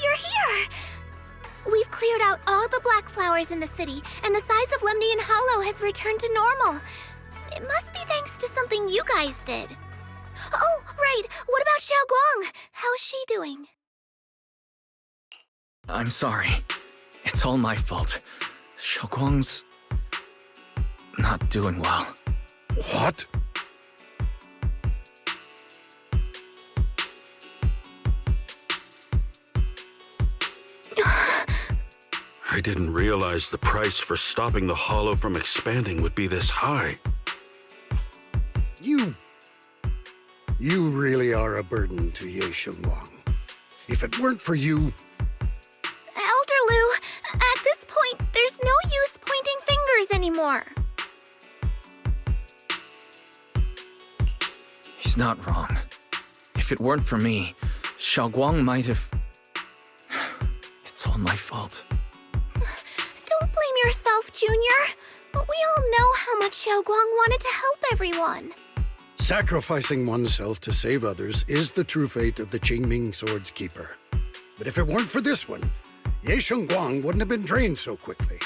You're here! We've cleared out all the black flowers in the city, and the size of Lemnian Hollow has returned to normal. It must be thanks to something you guys did. Oh, right! What about Xiaoguang? How's she doing? I'm sorry. It's all my fault. Xiaoguang's not doing well. What? I didn't realize the price for stopping the hollow from expanding would be this high. You really are a burden to Ye Xiongguang. If it weren't for you... Elder Lu, at this point, there's no use pointing fingers anymore. He's not wrong. If it weren't for me, Xiaoguang might have... It's all my fault. Don't blame yourself, Junior. We all know how much Xiaoguang wanted to help everyone. Sacrificing oneself to save others is the true fate of the Qingming Sword's Keeper. But if it weren't for this one, Ye Xiongguang wouldn't have been drained so quickly.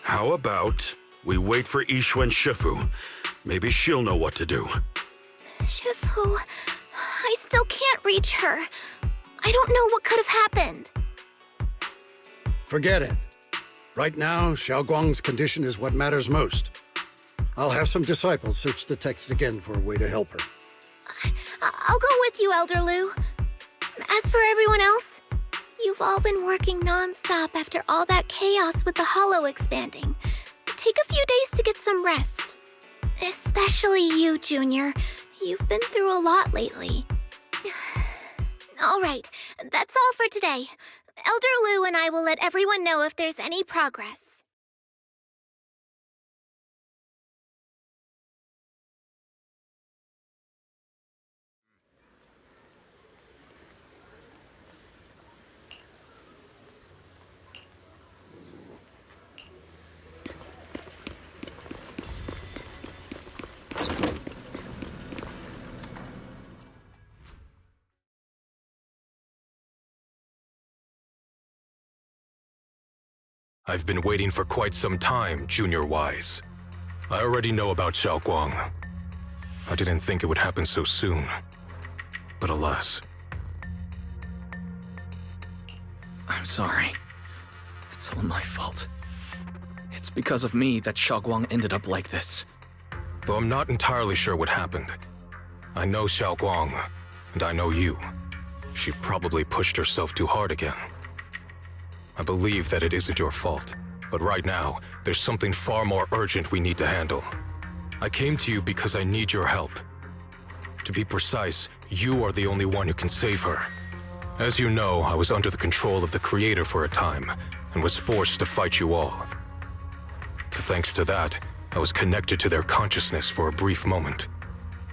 How about we wait for Yixuan Shifu? Maybe she'll know what to do. Shifu, I still can't reach her. I don't know what could have happened. Forget it. Right now, Xiaoguang's condition is what matters most. I'll have some disciples search the text again for a way to help her. I'll go with you, Elder Lu. As for everyone else, you've all been working non-stop after all that chaos with the hollow expanding. Take a few days to get some rest. Especially you, Junior. You've been through a lot lately. All right, that's all for today. Elder Lu and I will let everyone know if there's any progress. I've been waiting for quite some time, Junior Wise. I already know about Xiaoguang. I didn't think it would happen so soon. But alas. I'm sorry. It's all my fault. It's because of me that Xiaoguang ended up like this. Though I'm not entirely sure what happened. I know Xiaoguang, and I know you. She probably pushed herself too hard again. I believe that it isn't your fault, but right now, there's something far more urgent we need to handle. I came to you because I need your help. To be precise, you are the only one who can save her. As you know, I was under the control of the Creator for a time, and was forced to fight you all. But thanks to that, I was connected to their consciousness for a brief moment.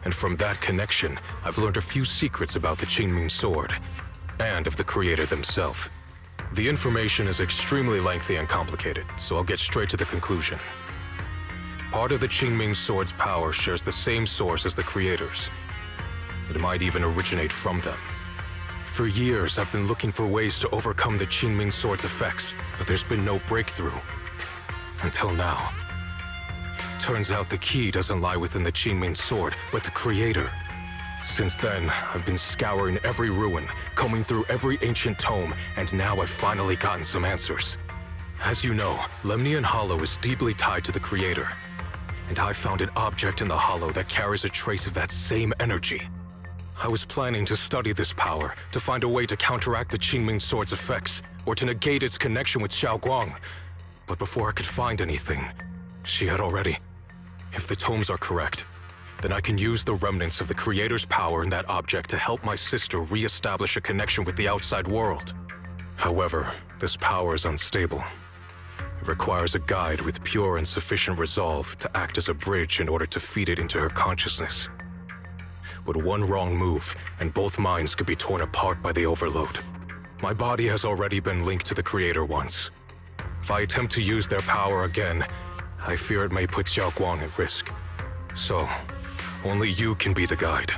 And from that connection, I've learned a few secrets about the Qingming Sword, and of the Creator themselves. The information is extremely lengthy and complicated, so I'll get straight to the conclusion. Part of the Qingming Sword's power shares the same source as the Creator's. It might even originate from them. For years, I've been looking for ways to overcome the Qingming Sword's effects, but there's been no breakthrough. Until now. Turns out the key doesn't lie within the Qingming Sword, but the Creator. Since then, I've been scouring every ruin, combing through every ancient tome, and now I've finally gotten some answers. As you know, Lemnian Hollow is deeply tied to the Creator. And I found an object in the Hollow that carries a trace of that same energy. I was planning to study this power, to find a way to counteract the Qingming Sword's effects, or to negate its connection with Xiaoguang. But before I could find anything, she had already... If the tomes are correct, then I can use the remnants of the Creator's power in that object to help my sister re-establish a connection with the outside world. However, this power is unstable. It requires a guide with pure and sufficient resolve to act as a bridge in order to feed it into her consciousness. With one wrong move, and both minds could be torn apart by the overload. My body has already been linked to the Creator once. If I attempt to use their power again, I fear it may put Xiaoguang at risk. So, only you can be the guide.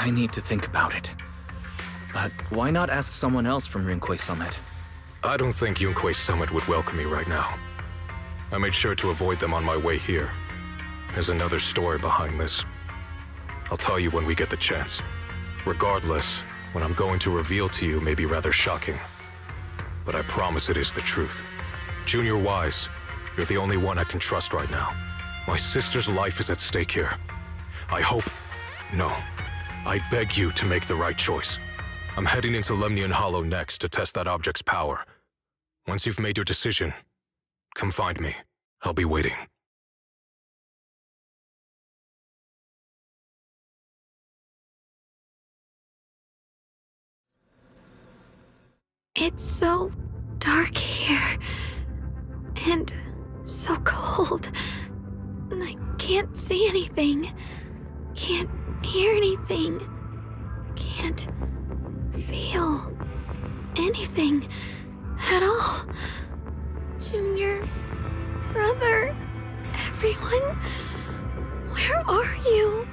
I need to think about it. But why not ask someone else from Rinkwei Summit? I don't think Yunkwei Summit would welcome me right now. I made sure to avoid them on my way here. There's another story behind this. I'll tell you when we get the chance. Regardless, what I'm going to reveal to you may be rather shocking. But I promise it is the truth. Junior Wise, you're the only one I can trust right now. My sister's life is at stake here. I hope... No. I beg you to make the right choice. I'm heading into Lemnian Hollow next to test that object's power. Once you've made your decision, come find me. I'll be waiting. It's so dark here. And so cold. I can't see anything. Can't hear anything. Can't feel anything at all. Junior, brother, everyone, where are you?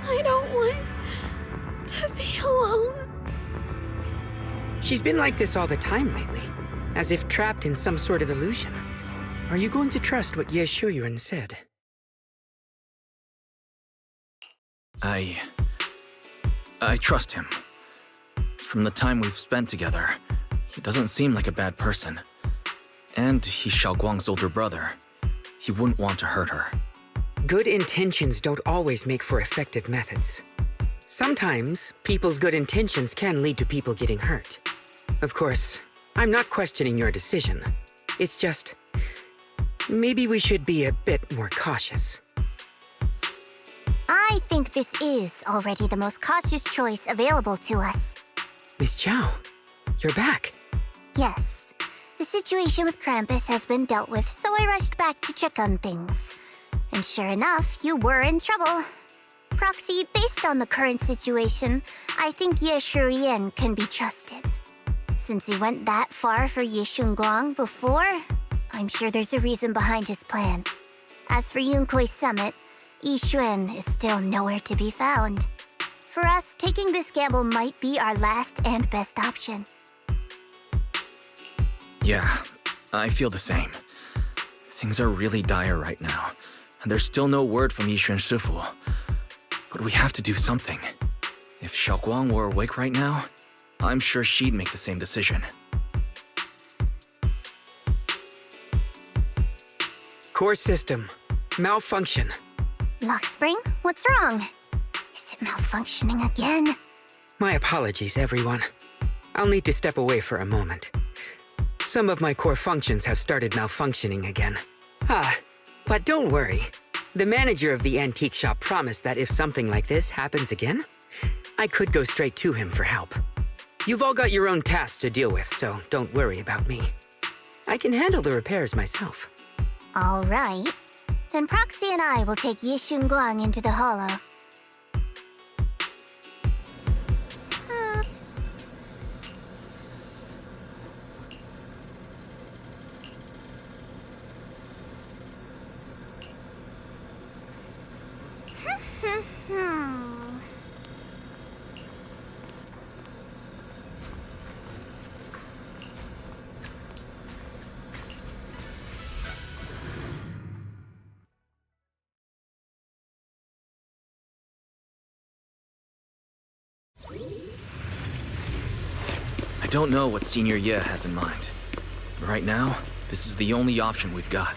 I don't want to be alone. She's been like this all the time lately, as if trapped in some sort of illusion. Are you going to trust what Ye Shuyuan said? I trust him. From the time we've spent together, he doesn't seem like a bad person. And he's Xiaoguang's older brother. He wouldn't want to hurt her. Good intentions don't always make for effective methods. Sometimes, people's good intentions can lead to people getting hurt. Of course, I'm not questioning your decision. It's just... maybe we should be a bit more cautious. I think this is already the most cautious choice available to us. Miss Chow, you're back. Yes. The situation with Krampus has been dealt with, so I rushed back to check on things. And sure enough, you were in trouble. Proxy, based on the current situation, I think Ye Shurian can be trusted. Since he went that far for Ye Shunguang before, I'm sure there's a reason behind his plan. As for Yunkwei Summit, Yi Xuan is still nowhere to be found. For us, taking this gamble might be our last and best option. Yeah, I feel the same. Things are really dire right now, and there's still no word from Yixuan Shifu. But we have to do something. If Xiaoguang were awake right now, I'm sure she'd make the same decision. Core system. Malfunction. Lockspring, what's wrong? Is it malfunctioning again? My apologies, everyone. I'll need to step away for a moment. Some of my core functions have started malfunctioning again. But don't worry. The manager of the antique shop promised that if something like this happens again, I could go straight to him for help. You've all got your own tasks to deal with, so don't worry about me. I can handle the repairs myself. All right. Then Proxy and I will take Ye Shunguang into the hollow. I don't know what Senior Ye has in mind. Right now, this is the only option we've got.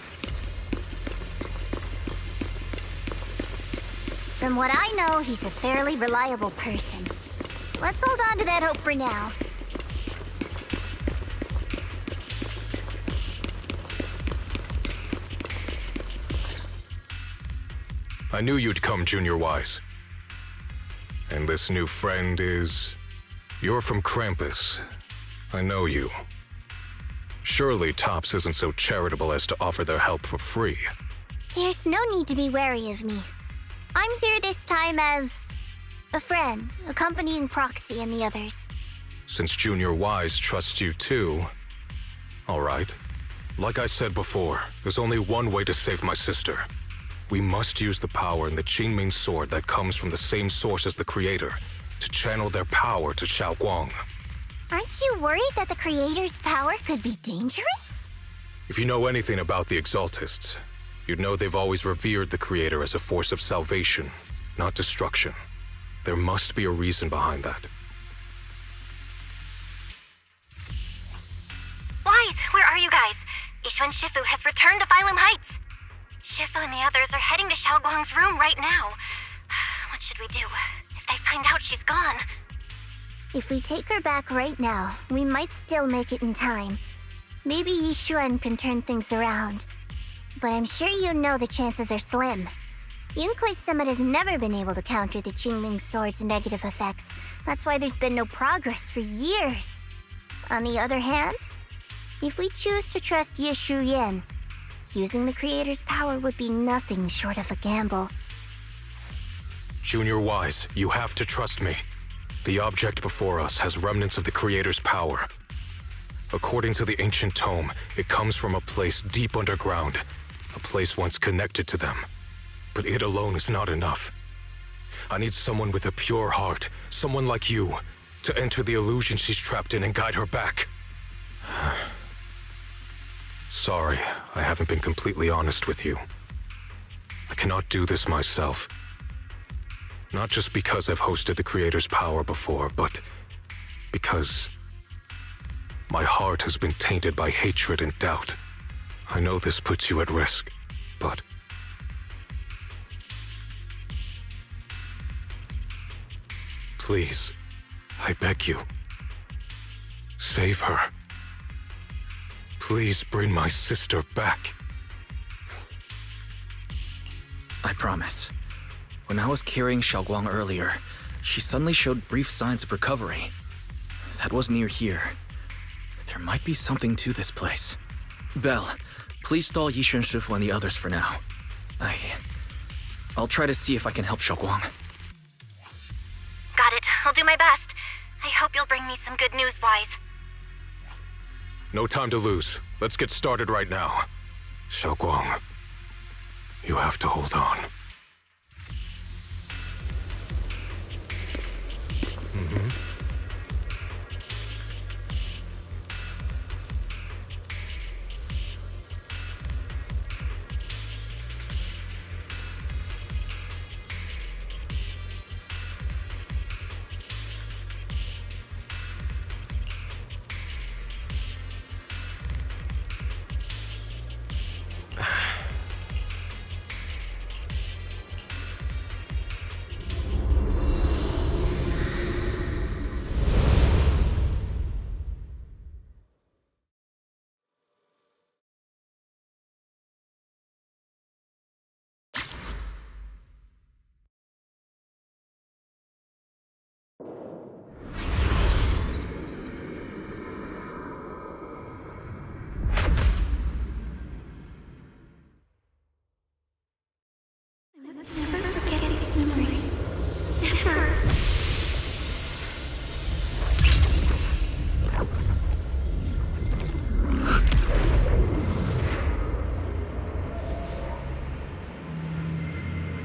From what I know, he's a fairly reliable person. Let's hold on to that hope for now. I knew you'd come, Junior Wise. And this new friend is... You're from Krampus. I know you. Surely Tops isn't so charitable as to offer their help for free. There's no need to be wary of me. I'm here this time as... a friend, accompanying Proxy and the others. Since Junior Wise trusts you too... All right. Like I said before, there's only one way to save my sister. We must use the power in the Qingming sword that comes from the same source as the Creator, to channel their power to Xiaoguang. Aren't you worried that the Creator's power could be dangerous? If you know anything about the Exaltists, you'd know they've always revered the Creator as a force of salvation, not destruction. There must be a reason behind that. Wise, where are you guys? Yishuan Shifu has returned to Phylum Heights. Shifu and the others are heading to Xiaoguang's room right now. What should we do? If they find out she's gone... If we take her back right now, we might still make it in time. Maybe Yishuan can turn things around. But I'm sure you know the chances are slim. Yunkui's Summit has never been able to counter the Qingming Sword's negative effects. That's why there's been no progress for years. On the other hand, if we choose to trust Yishu Yan, using the Creator's power would be nothing short of a gamble. Junior Wise, you have to trust me. The object before us has remnants of the Creator's power. According to the ancient tome, it comes from a place deep underground, a place once connected to them. But it alone is not enough. I need someone with a pure heart, someone like you, to enter the illusion she's trapped in and guide her back. Sorry, I haven't been completely honest with you. I cannot do this myself. Not just because I've hosted the Creator's power before, but because my heart has been tainted by hatred and doubt. I know this puts you at risk, but... Please, I beg you, save her. Please bring my sister back. I promise. When I was carrying Xiaoguang earlier, she suddenly showed brief signs of recovery. That was near here. There might be something to this place. Belle, please stall Yishuan Shifu and the others for now. I'll try to see if I can help Xiaoguang. Got it. I'll do my best. I hope you'll bring me some good news, Wise. No time to lose. Let's get started right now. Xiaoguang, you have to hold on.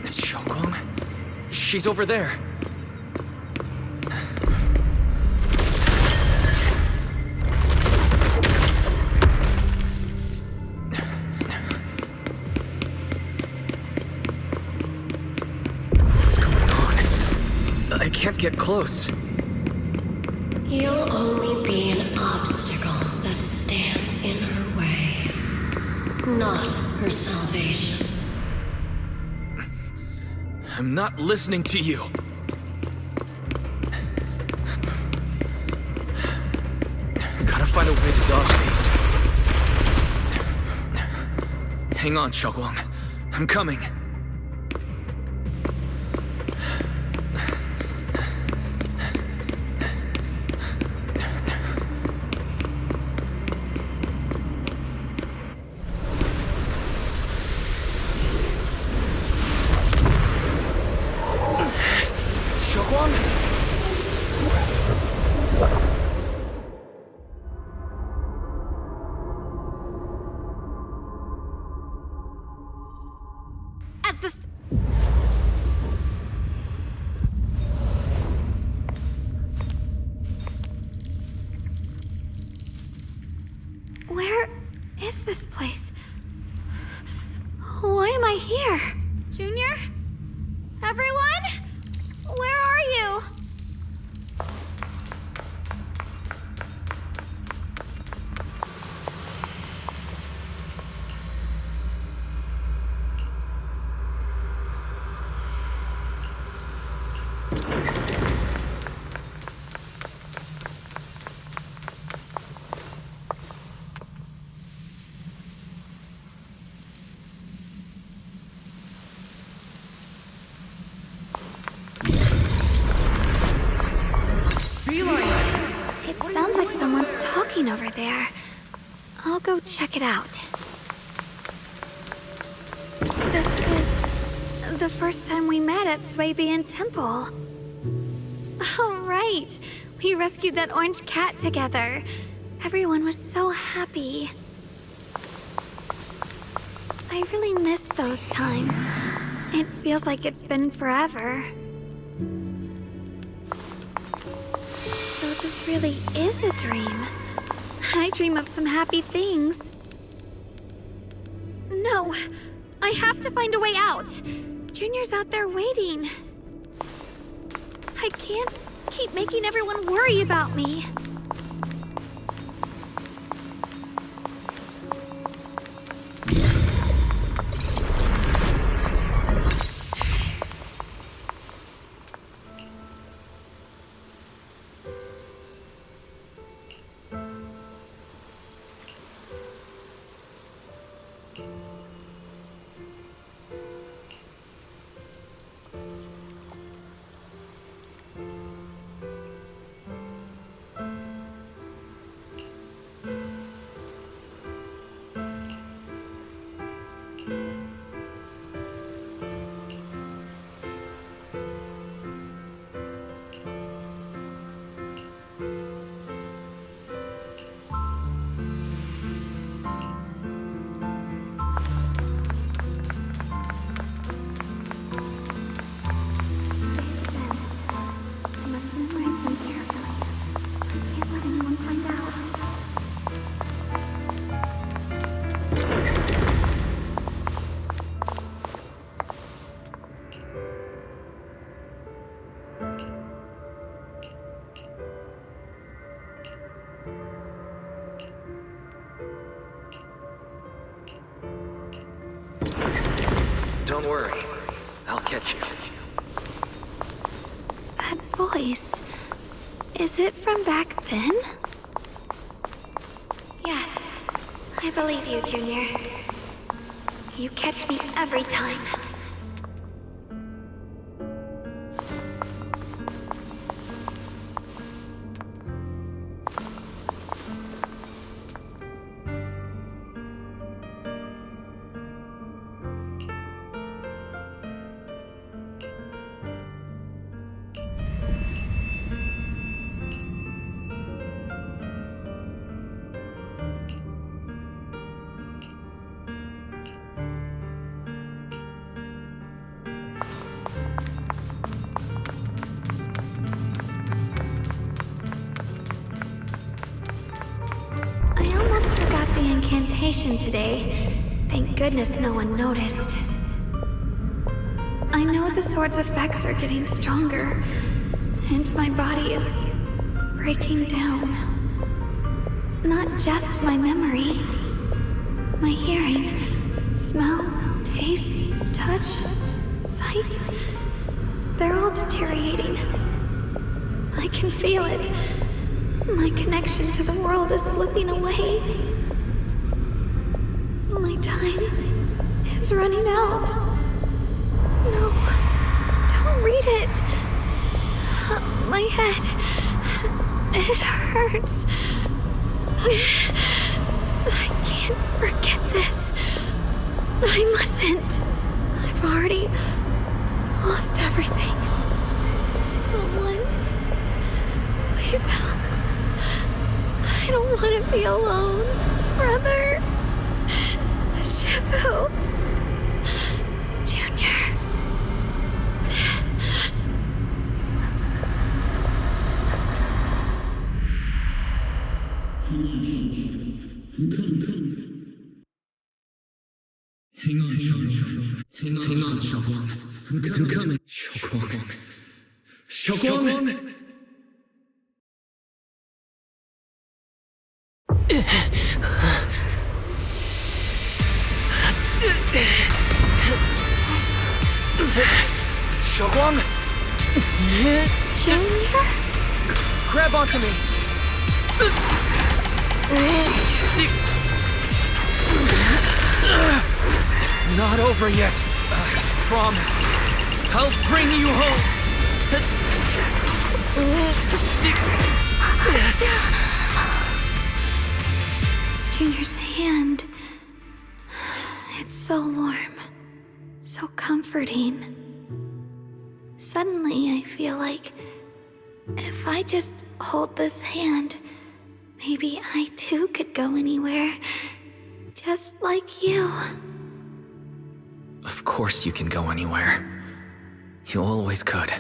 Xiaoguang? She's over there. What's going on? I can't get close. You'll only be an obstacle that stands in her way, not her salvation. I'm not listening to you. Gotta find a way to dodge these. Hang on, Xiaoguang. I'm coming. is this place? Why am I here? Junior? Everyone? Where are you? It sounds like someone's talking over there. I'll go check it out. This is the first time we met at Swabian Temple. Oh, right. We rescued that orange cat together. Everyone was so happy. I really miss those times. It feels like it's been forever. So this really is a dream. I dream of some happy things. No! I have to find a way out! Junior's out there waiting. I can't keep making everyone worry about me. Don't worry. I'll catch you. That voice... is it from back then? Yes. I believe you, Junior. You catch me every time. Incantation today. Thank goodness no one noticed. I know the sword's effects are getting stronger, and my body is breaking down. Not just my memory, my hearing, smell, taste, touch, sight. They're all deteriorating. I can feel it. My connection to the world is slipping away. My time is running out. No, don't read it. My head, it hurts. I can't forget this. I mustn't. I've already lost everything. Someone, please help. I don't want to be alone, brother. Shifu. Junior. I'm coming. Hang on, Xiaoguang. I'm coming. Xiaoguang! Xiaoguang! Junior? Grab onto me! It's not over yet. I promise. I'll bring you home. Junior's hand. It's so warm. So comforting. Suddenly, I feel like if I just hold this hand, maybe I too could go anywhere. Just like you. Of course you can go anywhere. You always could.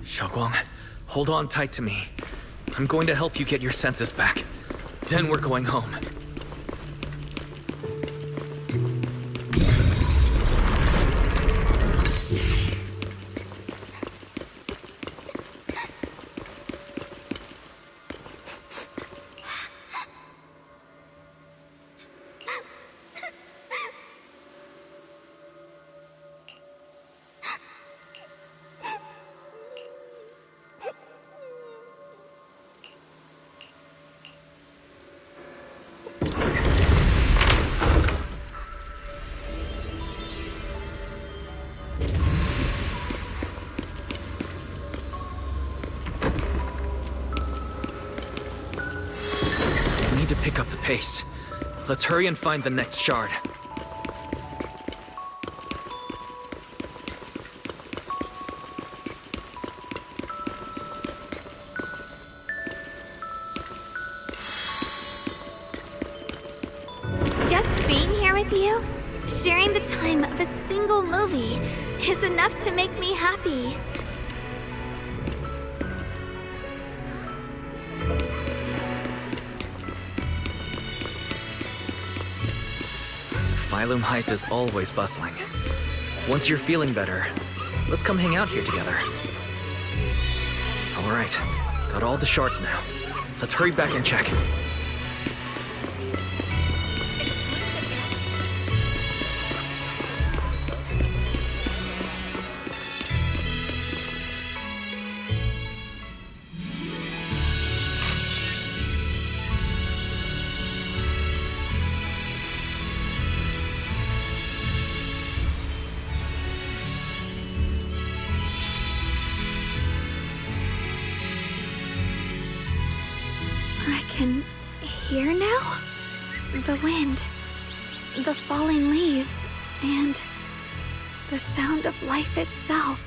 Xiaoguang, hold on tight to me. I'm going to help you get your senses back. Then we're going home. To pick up the pace. Let's hurry and find the next shard. Just being here with you, sharing the time of a single movie, is enough to make me happy. Phylum Heights is always bustling. Once you're feeling better, let's come hang out here together. All right, got all the shards now. Let's hurry back and check. I can hear now? The wind, the falling leaves, and the sound of life itself.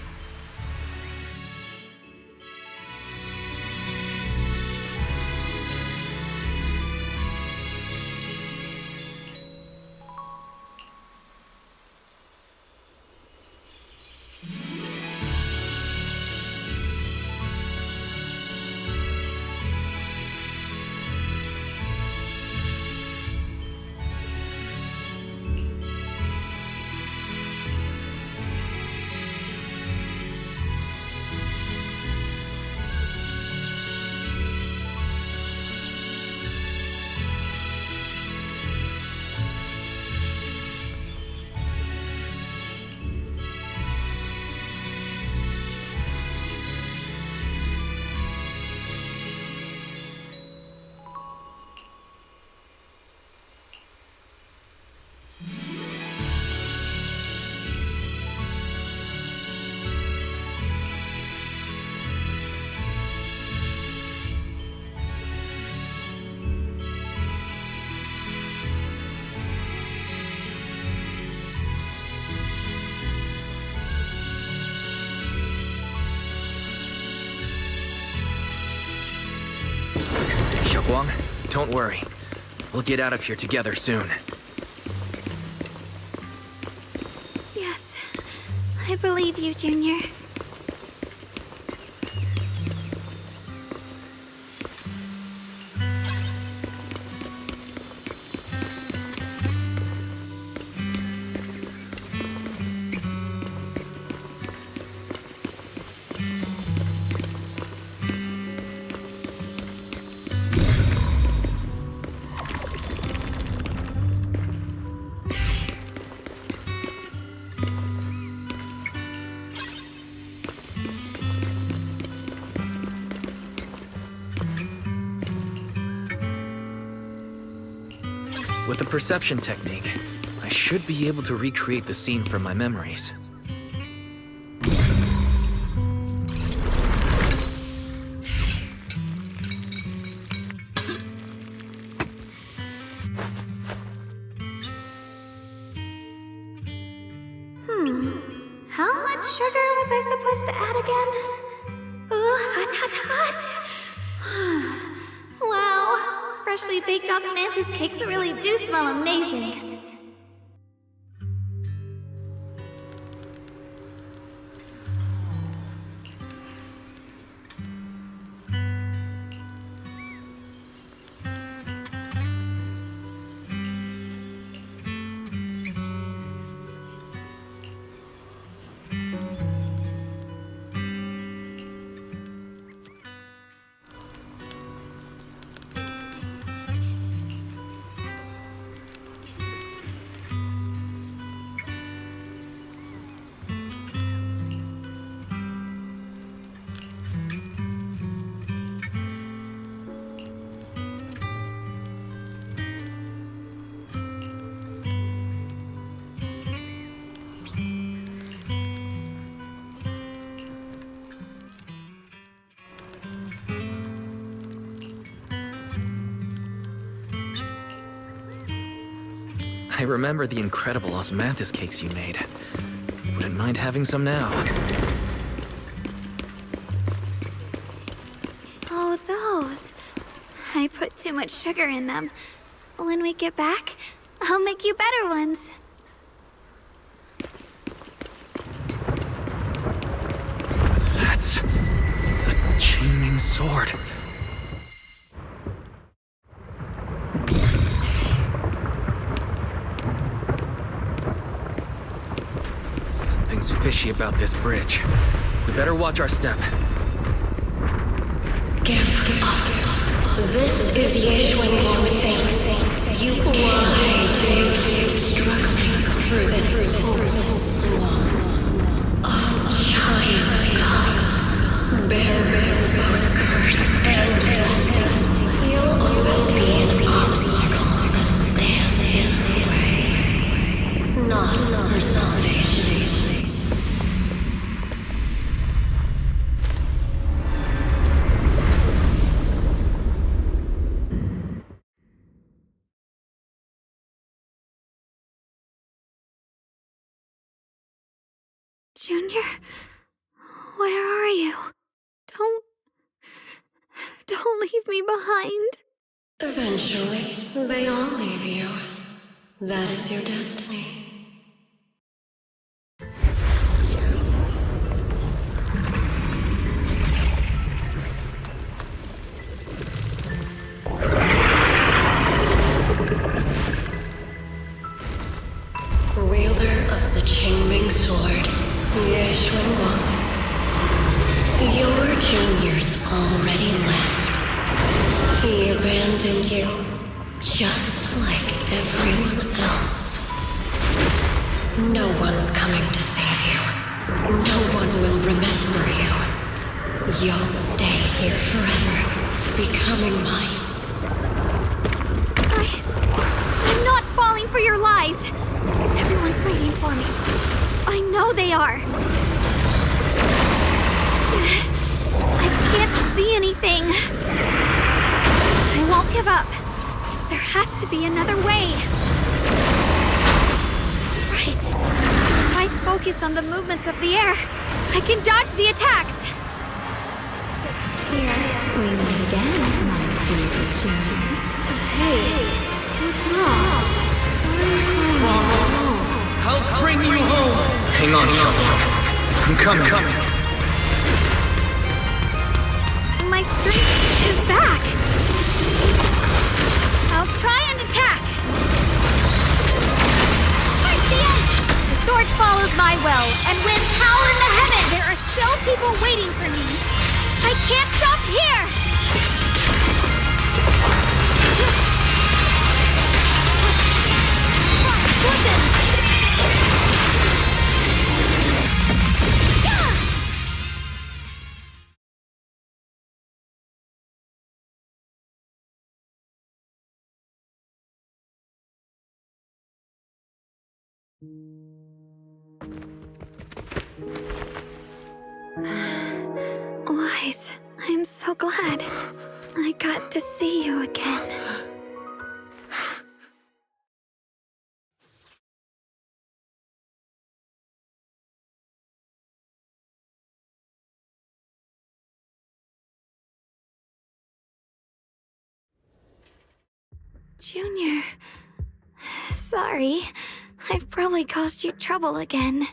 Xiaoguang, don't worry. We'll get out of here together soon. Yes, I believe you, Junior. With the perception technique, I should be able to recreate the scene from my memories. How much sugar was I supposed to add again? Hot, hot, hot! Wow, freshly baked osmanthus cakes really do smell amazing. I remember the incredible osmanthus cakes you made. Wouldn't mind having some now. Oh, those. I put too much sugar in them. When we get back, I'll make you better ones. That's the Qingming sword. Something's fishy about this bridge. We better watch our step. Give up. This is Ye Xuanguang's fate. Why do you keep struggling through this hopeless swamp? Oh, child of God, bearer of both curse and blessing, you'll always be an obstacle that stands in her way, not her salvation. Junior, where are you? Don't leave me behind. Eventually, they all leave you. That is your destiny. Wielder of the Qingming sword, Ye Xuanguang. Your junior's already left. He abandoned you, just like everyone else. No one's coming to save you. No one will remember you. You'll stay here forever, becoming mine. I'm not falling for your lies. Everyone's waiting for me. I know they are. I can't see anything. I won't give up. There has to be another way. Right. If I focus on the movements of the air, I can dodge the attacks. Here we meet again, my Hey, what's wrong? I'll bring you home! Hang on, Xiaoguang. I'm coming. My strength is back. I'll try and attack. Fight the edge! The sword follows my will, and winds howl in the heavens. There are still people waiting for me. I can't stop here! Wise, I'm so glad I got to see you again. Junior, sorry. I've probably caused you trouble again.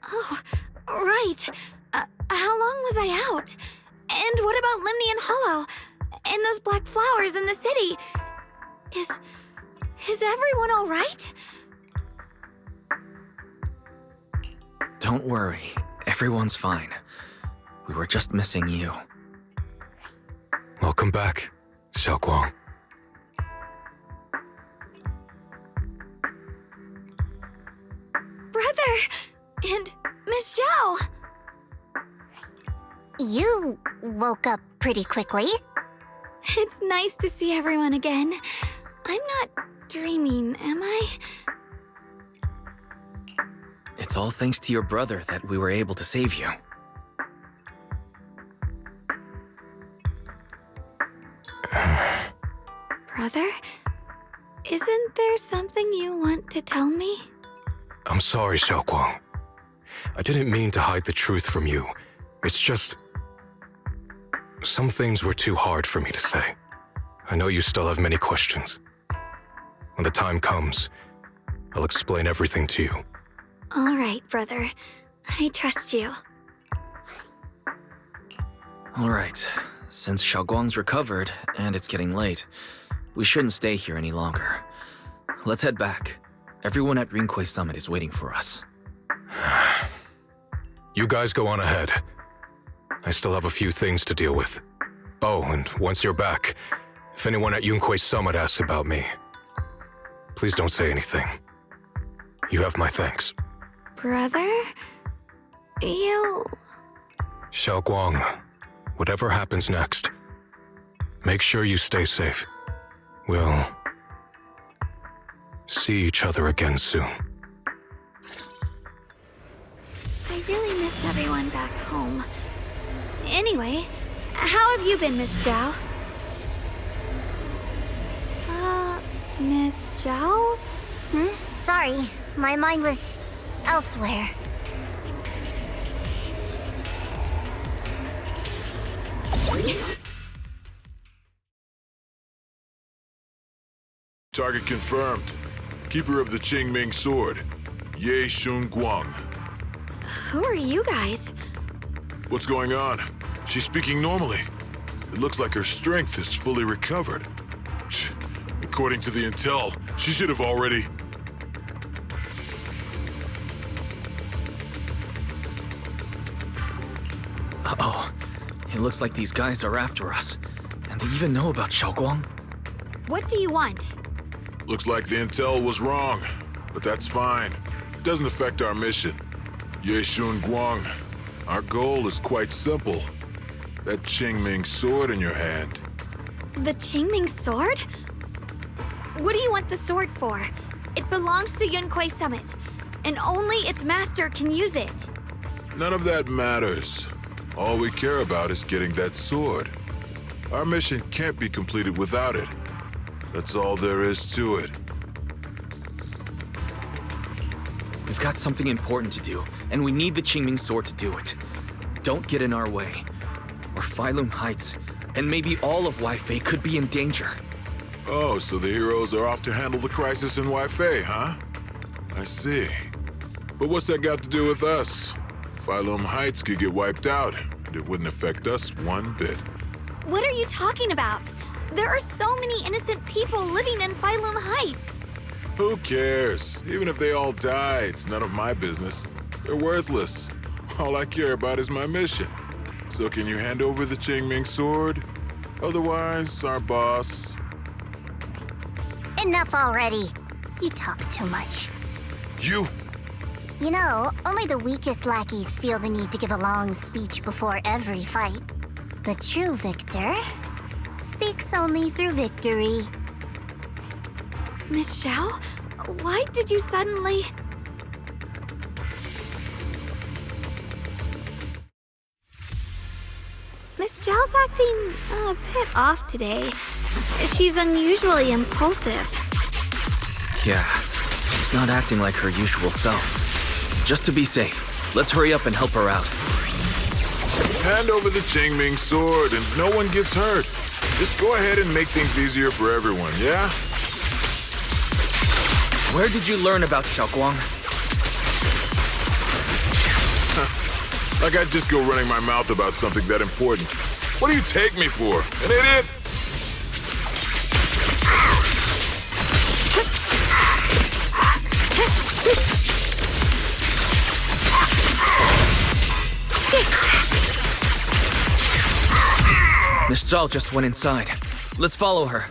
Oh, right. How long was I out? And what about Limnian Hollow? And those black flowers in the city? Is everyone all right? Don't worry. Everyone's fine. We were just missing you. Welcome back, Xiaoguang. Brother! And Miss Zhao! You woke up pretty quickly. It's nice to see everyone again. I'm not dreaming, am I? It's all thanks to your brother that we were able to save you. Brother? Isn't there something you want to tell me? I'm sorry, Xiaoguang. I didn't mean to hide the truth from you. It's just... some things were too hard for me to say. I know you still have many questions. When the time comes, I'll explain everything to you. All right, brother. I trust you. All right. Since Xiaoguang's recovered, and it's getting late, we shouldn't stay here any longer. Let's head back. Everyone at Rinquay Summit is waiting for us. You guys go on ahead. I still have a few things to deal with. Oh, and once you're back, if anyone at Yunquay Summit asks about me, please don't say anything. You have my thanks. Brother? You... Xiaoguang, whatever happens next, make sure you stay safe. We'll see each other again soon. I really miss everyone back home. Anyway, how have you been, Miss Zhao? Miss Zhao? Sorry, my mind was elsewhere. Target confirmed. Keeper of the Qingming Sword, Ye Shunguang. Who are you guys? What's going on? She's speaking normally. It looks like her strength is fully recovered. According to the intel, she should have already... Uh-oh. It looks like these guys are after us. And they even know about Xiaoguang. What do you want? Looks like the intel was wrong, but that's fine. It doesn't affect our mission. Ye Shunguang, our goal is quite simple. That Qingming sword in your hand. The Qingming sword? What do you want the sword for? It belongs to Yunquay Summit, and only its master can use it. None of that matters. All we care about is getting that sword. Our mission can't be completed without it. That's all there is to it. We've got something important to do, and we need the Qingming sword to do it. Don't get in our way, or Phylum Heights and maybe all of Waifei could be in danger. Oh, so the heroes are off to handle the crisis in Waifei, huh? I see. But what's that got to do with us? Phylum Heights could get wiped out, and it wouldn't affect us one bit. What are you talking about? There are so many innocent people living in Phylum Heights. Who cares? Even if they all die, it's none of my business. They're worthless. All I care about is my mission. So can you hand over the Qingming sword? Otherwise, our boss... Enough already. You talk too much. You... You know, only the weakest lackeys feel the need to give a long speech before every fight. The true victor speaks only through victory. Miss Xiao, why did you suddenly... Miss Zhao's acting a bit off today. She's unusually impulsive. Yeah, she's not acting like her usual self. Just to be safe, let's hurry up and help her out. Hand over the Qingming sword and no one gets hurt. Just go ahead and make things easier for everyone, yeah? Where did you learn about Xiaoguang? Like I'd just go running my mouth about something that important. What do you take me for? An idiot? Miss Zhao just went inside. Let's follow her.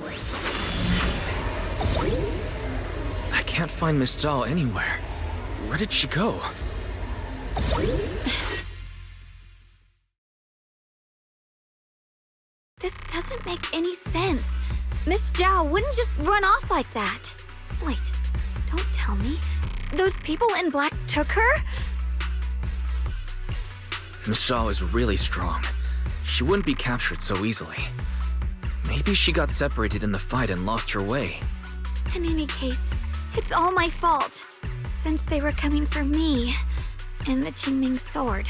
I can't find Miss Zhao anywhere. Where did she go? This doesn't make any sense. Miss Zhao wouldn't just run off like that. Wait, don't tell me. Those people in black took her? Miss Zhao is really strong. She wouldn't be captured so easily. Maybe she got separated in the fight and lost her way. In any case, it's all my fault. Since they were coming for me and the Qingming sword.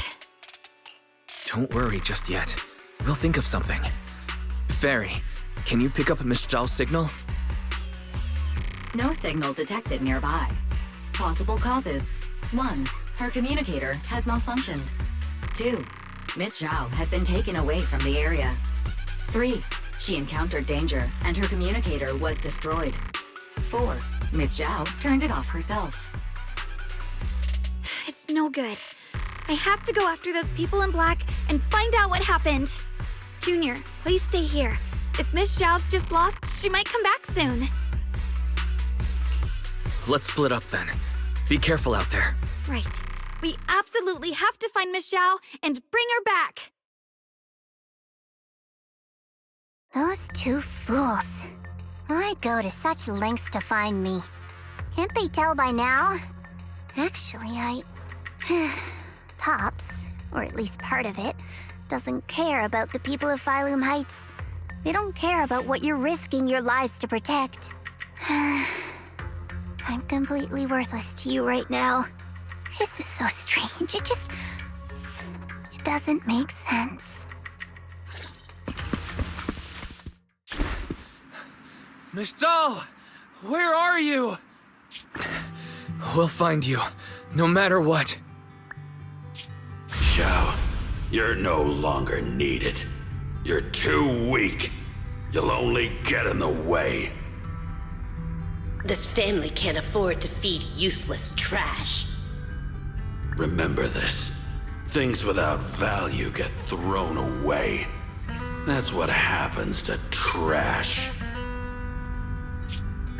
Don't worry just yet. We'll think of something. Fairy, can you pick up Miss Zhao's signal? No signal detected nearby. Possible causes. 1. Her communicator has malfunctioned. 2. Miss Zhao has been taken away from the area. 3. She encountered danger and her communicator was destroyed. 4. Miss Zhao turned it off herself. It's no good. I have to go after those people in black and find out what happened. Junior, please stay here. If Miss Zhao's just lost, she might come back soon. Let's split up then. Be careful out there. Right. We absolutely have to find Miss Zhao and bring her back. Those two fools. Why go to such lengths to find me? Can't they tell by now? Actually, Tops, or at least part of it, doesn't care about the people of Phylum Heights. They don't care about what you're risking your lives to protect. I'm completely worthless to you right now. This is so strange. It doesn't make sense. Miss Zhao! Where are you? We'll find you, no matter what. Xiao, you're no longer needed. You're too weak. You'll only get in the way. This family can't afford to feed useless trash. Remember this. Things without value get thrown away. That's what happens to trash.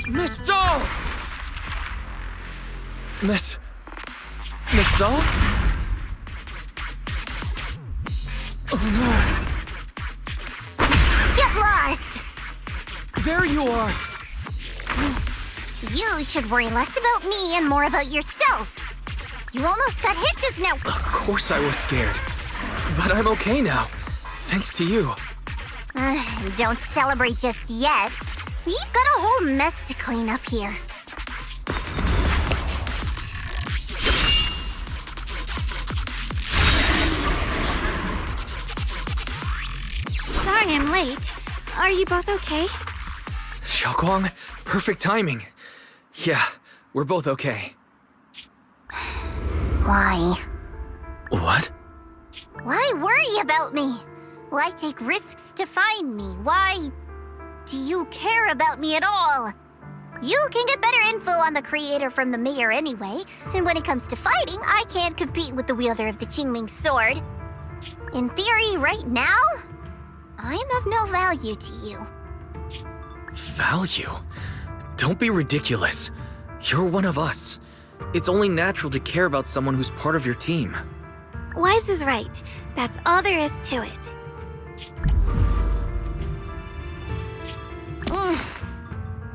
Miss Zhao! Miss Zhao? Oh no! Get lost! There you are! You should worry less about me and more about yourself. You almost got hit just now. Of course I was scared. But I'm okay now. Thanks to you. Don't celebrate just yet. We've got a whole mess to clean up here. Sorry am late. Are you both okay? Xiaoguang, perfect timing. Yeah, we're both okay. Why? What? Why worry about me? Why take risks to find me? Why do you care about me at all? You can get better info on the creator from the mayor anyway, and when it comes to fighting, I can't compete with the wielder of the Qingming sword. In theory, right now, I'm of no value to you. Value? Don't be ridiculous. You're one of us. It's only natural to care about someone who's part of your team. Wise is right. That's all there is to it.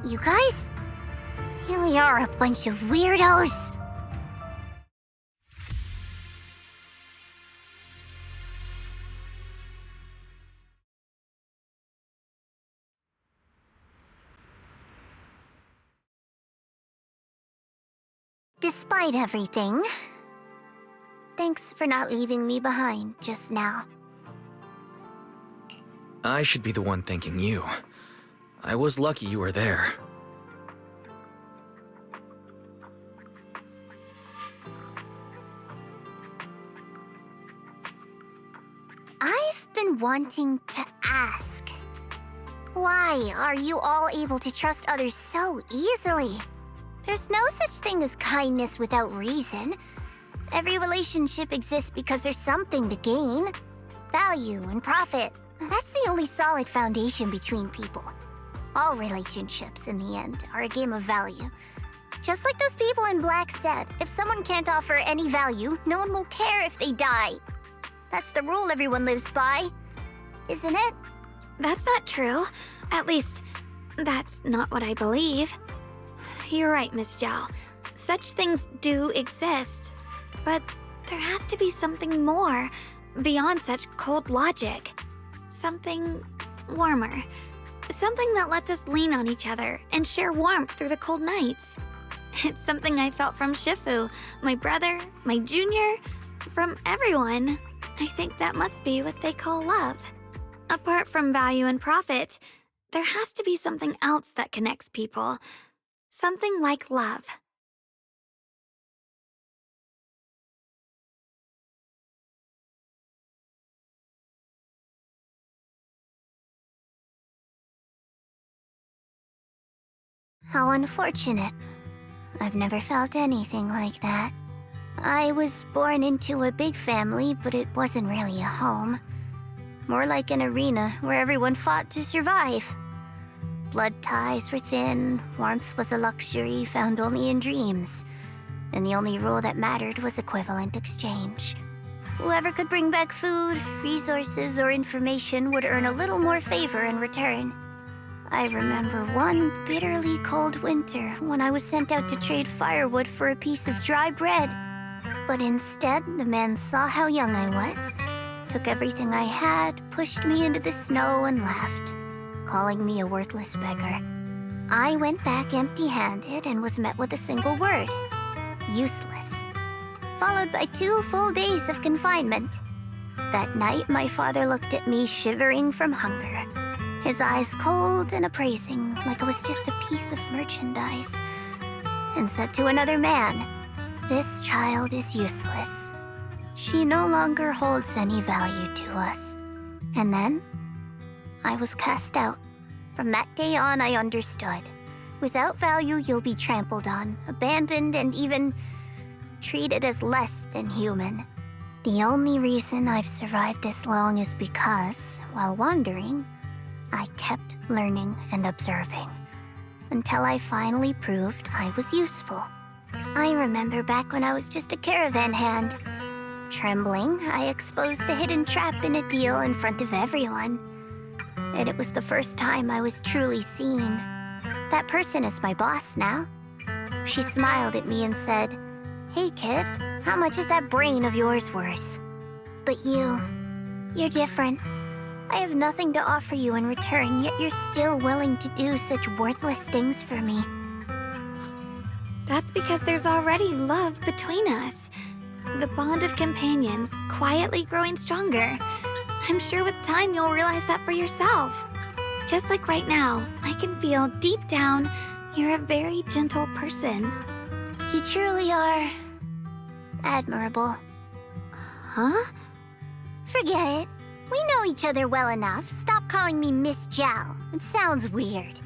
You guys really are a bunch of weirdos. Despite everything, thanks for not leaving me behind just now. I should be the one thanking you. I was lucky you were there. I've been wanting to ask. Why are you all able to trust others so easily? There's no such thing as kindness without reason. Every relationship exists because there's something to gain. Value and profit. That's the only solid foundation between people. All relationships, in the end, are a game of value. Just like those people in Black said, if someone can't offer any value, no one will care if they die. That's the rule everyone lives by, isn't it? That's not true. At least, that's not what I believe. You're right, Miss Zhao. Such things do exist. But there has to be something more, beyond such cold logic. Something warmer. Something that lets us lean on each other and share warmth through the cold nights. It's something I felt from Shifu, my brother, my junior, from everyone. I think that must be what they call love. Apart from value and profit, there has to be something else that connects people. Something like love. How unfortunate. I've never felt anything like that. I was born into a big family, but it wasn't really a home. More like an arena where everyone fought to survive. Blood ties were thin, warmth was a luxury found only in dreams, and the only rule that mattered was equivalent exchange. Whoever could bring back food, resources, or information would earn a little more favor in return. I remember one bitterly cold winter when I was sent out to trade firewood for a piece of dry bread. But instead, the man saw how young I was, took everything I had, pushed me into the snow, and left, calling me a worthless beggar. I went back empty-handed and was met with a single word: useless, followed by 2 full days of confinement. That night, my father looked at me shivering from hunger, his eyes cold and appraising, like I was just a piece of merchandise, and said to another man, "This child is useless. She no longer holds any value to us." And then, I was cast out. From that day on, I understood. Without value, you'll be trampled on, abandoned, and even treated as less than human. The only reason I've survived this long is because, while wandering, I kept learning and observing, until I finally proved I was useful. I remember back when I was just a caravan hand. Trembling, I exposed the hidden trap in a deal in front of everyone. And it was the first time I was truly seen. That person is my boss now. She smiled at me and said, "Hey kid, how much is that brain of yours worth?" But you're different. I have nothing to offer you in return, yet you're still willing to do such worthless things for me. That's because there's already love between us. The bond of companions quietly growing stronger. I'm sure with time you'll realize that for yourself. Just like right now, I can feel deep down you're a very gentle person. You truly are admirable. Huh? Forget it. We know each other well enough. Stop calling me Miss Zhao. It sounds weird.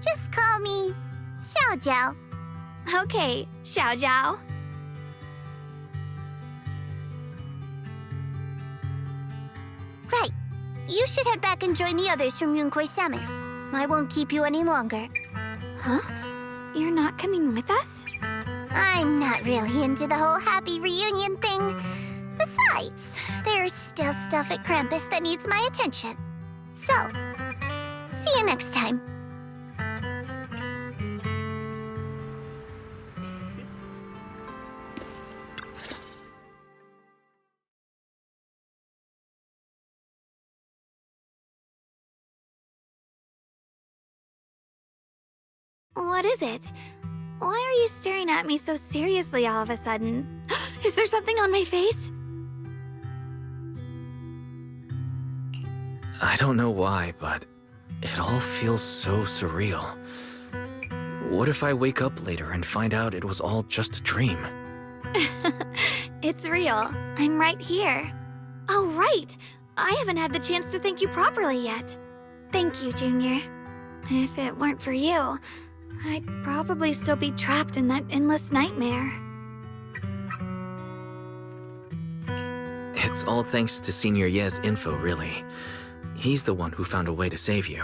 Just call me Xiao Zhao. Okay, Xiao Zhao. Right. You should head back and join the others from Yunkui Summit. I won't keep you any longer. Huh? You're not coming with us? I'm not really into the whole happy reunion thing. Besides, there's still stuff at Krampus that needs my attention. So, see you next time. What is it? Why are you staring at me so seriously all of a sudden? Is there something on my face? I don't know why, but it all feels so surreal. What if I wake up later and find out it was all just a dream? It's real. I'm right here. Oh, right. I haven't had the chance to thank you properly yet. Thank you, Junior. If it weren't for you, I'd probably still be trapped in that endless nightmare. It's all thanks to Senior Ye's info, really. He's the one who found a way to save you.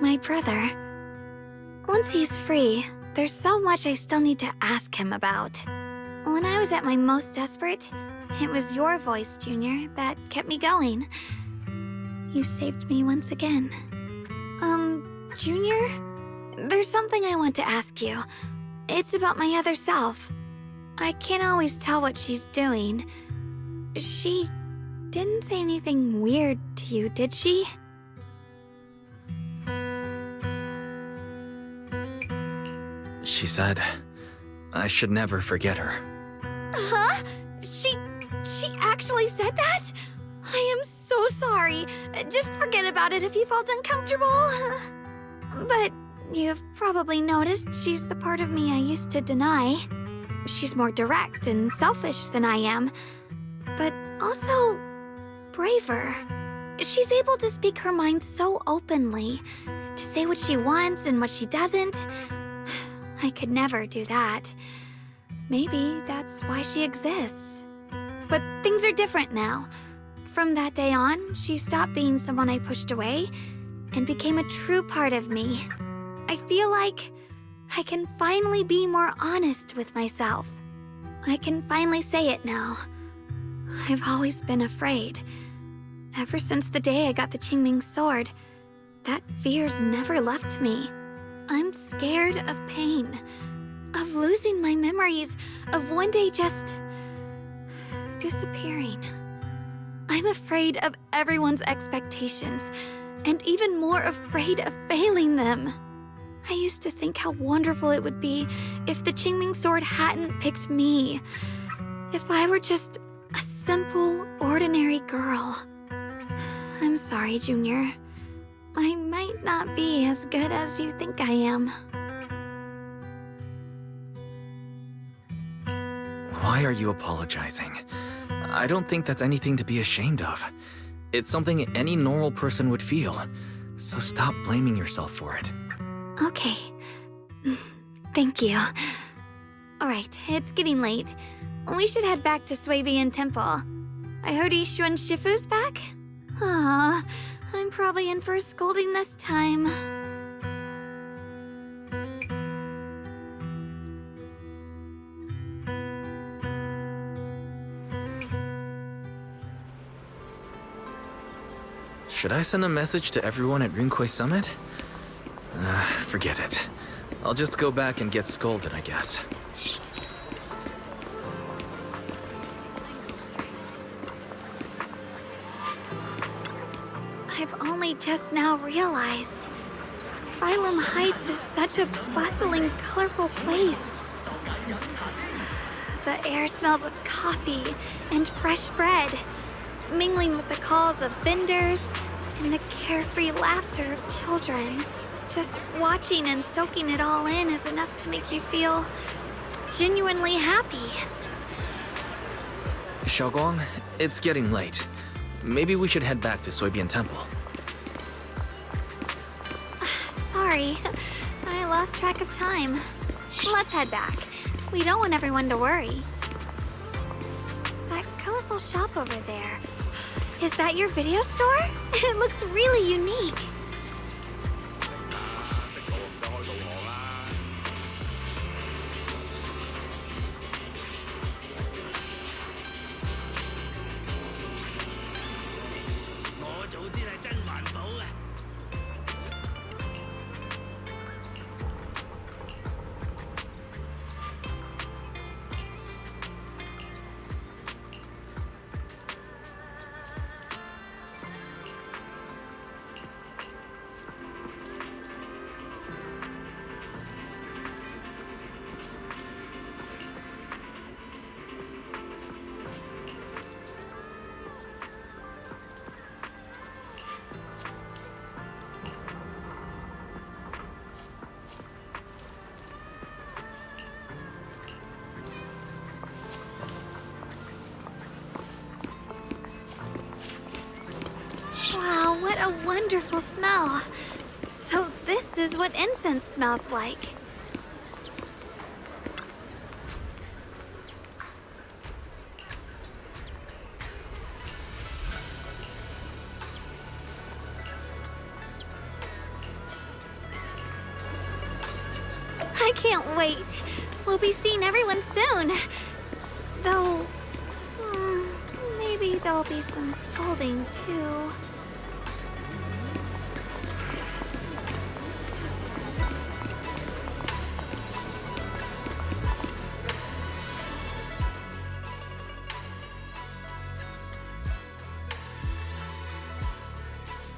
My brother. Once he's free, there's so much I still need to ask him about. When I was at my most desperate, it was your voice, Junior, that kept me going. You saved me once again. Junior? There's something I want to ask you. It's about my other self. I can't always tell what she's doing. She didn't say anything weird to you, did she? She said I should never forget her. Huh? She actually said that? I am so sorry. Just forget about it if you felt uncomfortable. But you've probably noticed she's the part of me I used to deny. She's more direct and selfish than I am, but also braver. She's able to speak her mind so openly, to say what she wants and what she doesn't. I could never do that. Maybe that's why she exists. But things are different now. From that day on, she stopped being someone I pushed away and became a true part of me. I feel like I can finally be more honest with myself. I can finally say it now. I've always been afraid. Ever since the day I got the Qingming sword, that fear's never left me. I'm scared of pain, of losing my memories, of one day just disappearing. I'm afraid of everyone's expectations, and even more afraid of failing them. I used to think how wonderful it would be if the Qingming sword hadn't picked me. If I were just a simple, ordinary girl. I'm sorry, Junior. I might not be as good as you think I am. Why are you apologizing? I don't think that's anything to be ashamed of. It's something any normal person would feel. So stop blaming yourself for it. Okay. Thank you. Alright, it's getting late. We should head back to Suivian Temple. I heard Yishuan Shifu's back? Aw, I'm probably in for a scolding this time. Should I send a message to everyone at Yunkui Summit? Forget it. I'll just go back and get scolded, I guess. I've only just now realized. Phylum Heights is such a bustling, colorful place. The air smells of coffee and fresh bread. mingling with the calls of vendors and the carefree laughter of children. Just watching and soaking it all in is enough to make you feel genuinely happy. Xiaoguang, it's getting late. Maybe we should head back to Soybian Temple. Sorry, I lost track of time. Let's head back. We don't want everyone to worry. That colorful shop over there. Is that your video store? It looks really unique. Wow, what a wonderful smell. So this is what incense smells like. I can't wait. We'll be seeing everyone soon. Though, maybe there'll be some scolding too.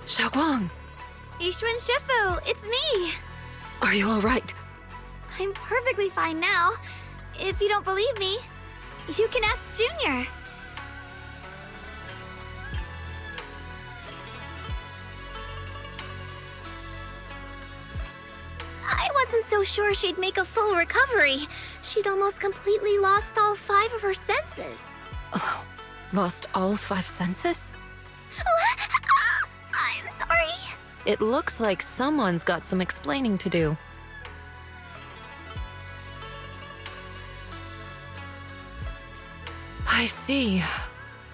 Xiaoguang, Yixuan Shifu, it's me. are you all right? I'm perfectly fine now. If you don't believe me, you can ask Junior. I wasn't so sure she'd make a full recovery. She'd almost completely lost all 5 of her senses. Oh, lost all 5 senses? I'm sorry. It looks like someone's got some explaining to do. I see.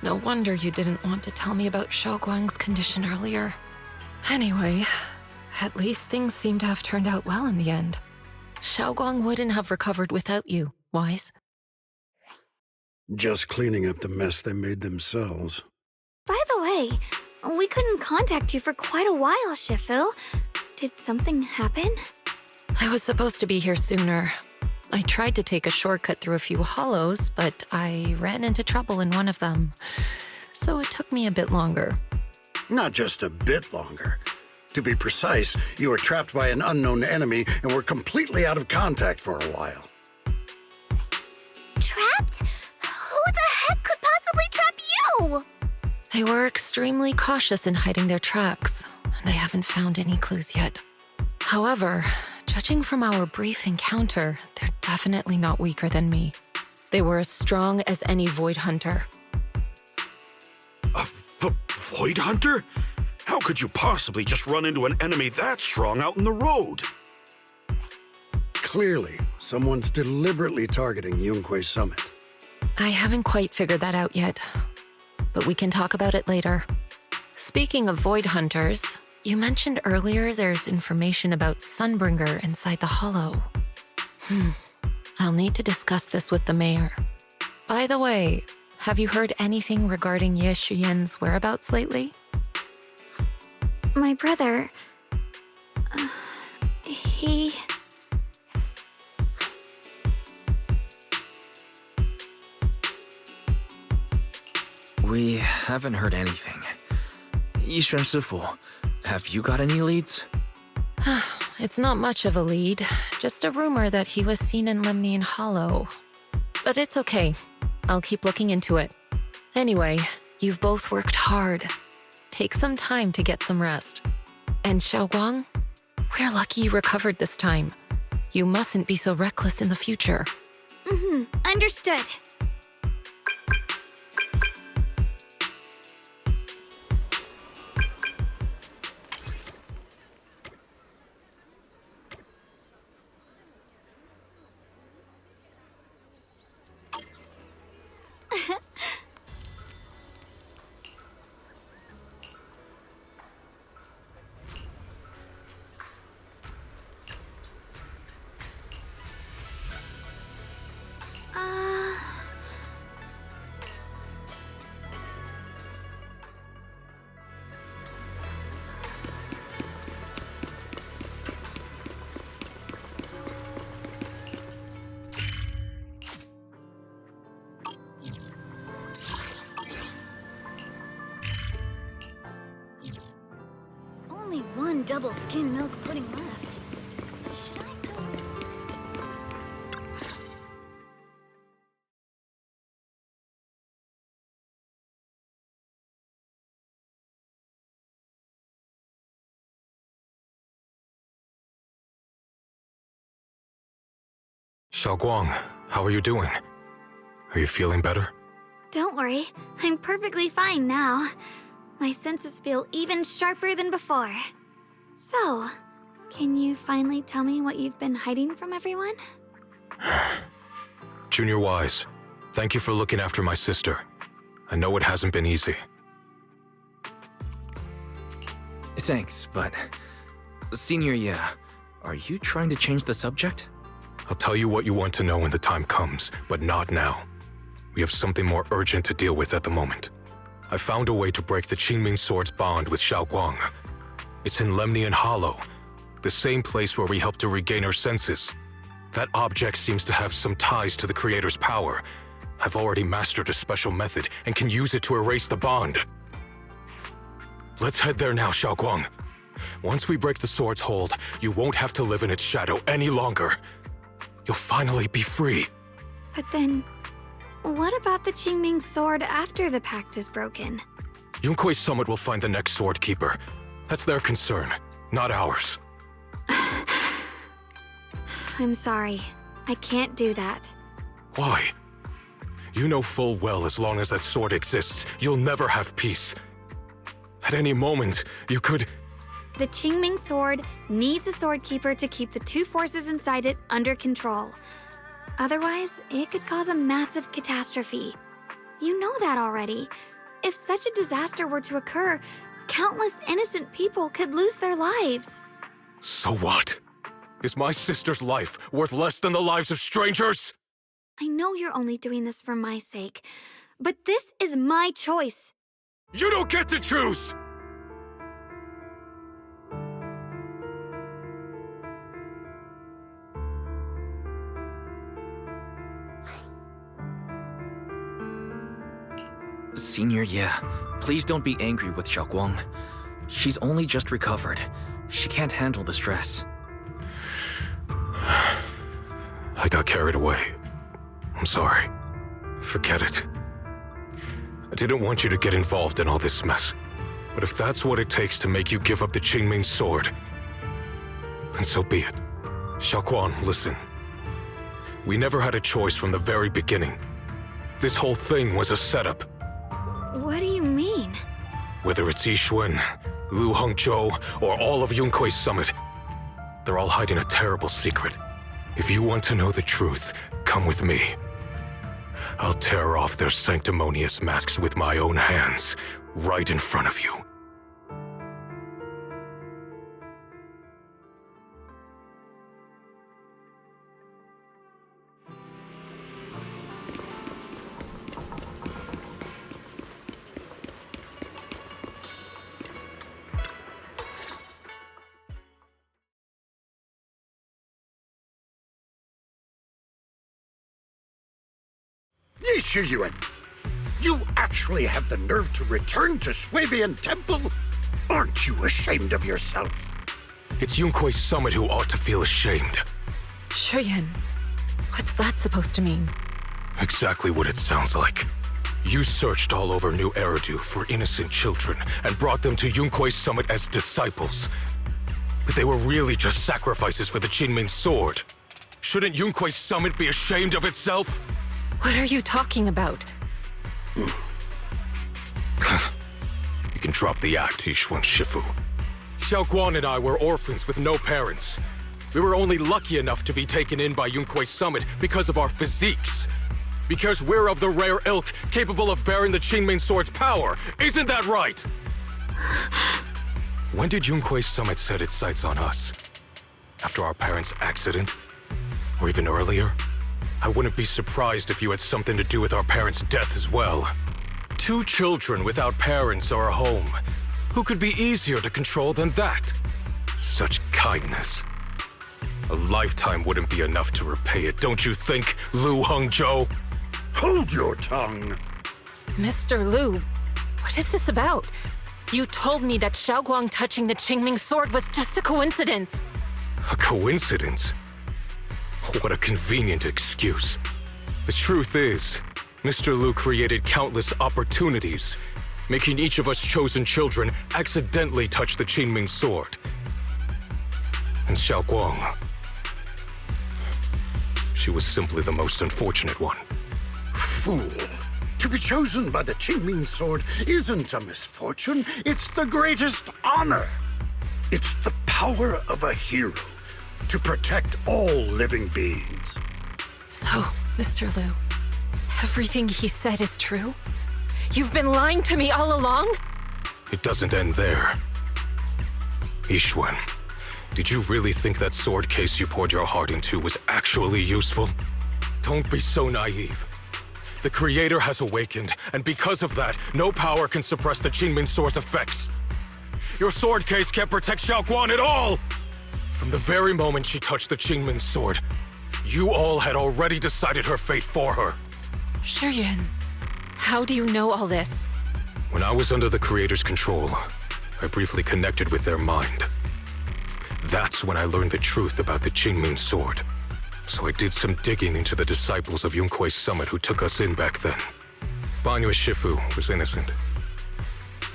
No wonder you didn't want to tell me about Xiaoguang's condition earlier. Anyway, at least things seem to have turned out well in the end. Xiaoguang wouldn't have recovered without you, Wise. Just cleaning up the mess they made themselves. By the way, we couldn't contact you for quite a while, Shifu. Did something happen? I was supposed to be here sooner. I tried to take a shortcut through a few hollows, but I ran into trouble in one of them. So it took me a bit longer. Not just a bit longer. To be precise, you were trapped by an unknown enemy and were completely out of contact for a while. Trapped? Who the heck could possibly trap you? They were extremely cautious in hiding their tracks, and I haven't found any clues yet. However, judging from our brief encounter, they're definitely not weaker than me. They were as strong as any Void Hunter. A Void Hunter? How could you possibly just run into an enemy that strong out in the road? Clearly, someone's deliberately targeting Yunque Summit. I haven't quite figured that out yet, but we can talk about it later. Speaking of Void Hunters, you mentioned earlier there's information about Sunbringer inside the Hollow. I'll need to discuss this with the mayor. By the way, have you heard anything regarding Ye Shuyan's whereabouts lately? My brother... he... We haven't heard anything. Yixuan Shifu, have you got any leads? It's not much of a lead, just a rumor that he was seen in Lemnian Hollow. But it's okay. I'll keep looking into it. Anyway, You've both worked hard. Take some time to get some rest. And Xiaoguang, we're lucky you recovered this time. You mustn't be so reckless in the future. Understood. Only one double skim milk pudding left. Should I go? Xiaoguang, how are you doing? Are you feeling better? Don't worry, I'm perfectly fine now. My senses feel even sharper than before. So, can you finally tell me what you've been hiding from everyone? Junior Wise, thank you for looking after my sister. I know it hasn't been easy. Thanks, but... Senior Ye, are you trying to change the subject? I'll tell you what you want to know when the time comes, but not now. We have something more urgent to deal with at the moment. I found a way to break the Qingming Sword's bond with Xiaoguang. It's in Lemnian Hollow, the same place where we helped to regain her senses. That object seems to have some ties to the Creator's power. I've already mastered a special method and can use it to erase the bond. Let's head there now, Xiaoguang. Once we break the sword's hold, you won't have to live in its shadow any longer. You'll finally be free. But then, what about the Qingming Sword after the pact is broken? Yunkui's summit will find the next sword keeper. That's their concern, not ours. I'm sorry. I can't do that. Why? You know full well as long as that sword exists, you'll never have peace. At any moment, you could... The Qingming Sword needs a sword keeper to keep the two forces inside it under control. Otherwise, it could cause a massive catastrophe. You know that already. If such a disaster were to occur, countless innocent people could lose their lives. So what? Is my sister's life worth less than the lives of strangers? I know you're only doing this for my sake, but this is my choice. You don't get to choose! Senior Ye, please don't be angry with Xiaoguang. She's only just recovered. She can't handle the stress. I got carried away. I'm sorry. Forget it. I didn't want you to get involved in all this mess. But if that's what it takes to make you give up the Qingming Sword, then so be it. Xiaoguang, listen. We never had a choice from the very beginning. This whole thing was a setup. What do you mean? Whether it's Yixuan, Lu Hongzhou, or all of Yunkui's summit, they're all hiding a terrible secret. If you want to know the truth, come with me. I'll tear off their sanctimonious masks with my own hands, right in front of you. Yixuan, you actually have the nerve to return to Swabian Temple? Aren't you ashamed of yourself? It's Yunkui's summit who ought to feel ashamed. Shuyan, what's that supposed to mean? Exactly what it sounds like. You searched all over New Eridu for innocent children and brought them to Yunkuei Summit as disciples. But they were really just sacrifices for the Qingming sword. Shouldn't Yunkuei Summit be ashamed of itself? What are you talking about? You can drop the act, Yishuan Shifu. Xiaoguang and I were orphans with no parents. We were only lucky enough to be taken in by Yunkuei Summit because of our physiques. Because we're of the rare ilk capable of bearing the Qingming sword's power. Isn't that right? When did Yunkuei Summit set its sights on us? After our parents' accident? Or even earlier? I wouldn't be surprised if you had something to do with our parents' death as well. 2 children without parents or a home. Who could be easier to control than that? Such kindness. A lifetime wouldn't be enough to repay it, don't you think, Lu Hengzhou? Hold your tongue. Mr. Liu, what is this about? You told me that Xiaoguang touching the Qingming sword was just a coincidence. A coincidence? What a convenient excuse. The truth is, Mr. Liu created countless opportunities, making each of us chosen children accidentally touch the Qingming sword. And Xiaoguang, she was simply the most unfortunate one. Fool. To be chosen by the Qingming sword isn't a misfortune, it's the greatest honor. It's the power of a hero to protect all living beings. So, Mr. Liu, everything he said is true? You've been lying to me all along? It doesn't end there. Yishuan, did you really think that sword case you poured your heart into was actually useful? Don't be so naive. The Creator has awakened, and because of that, no power can suppress the Qingming sword's effects. Your sword case can't protect Xiaoguang at all! From the very moment she touched the Qingming sword, you all had already decided her fate for her. Shiyuan, how do you know all this? When I was under the Creator's control, I briefly connected with their mind. That's when I learned the truth about the Qingming sword. So I did some digging into the disciples of Yunkuei Summit who took us in back then. Banyue Shifu was innocent.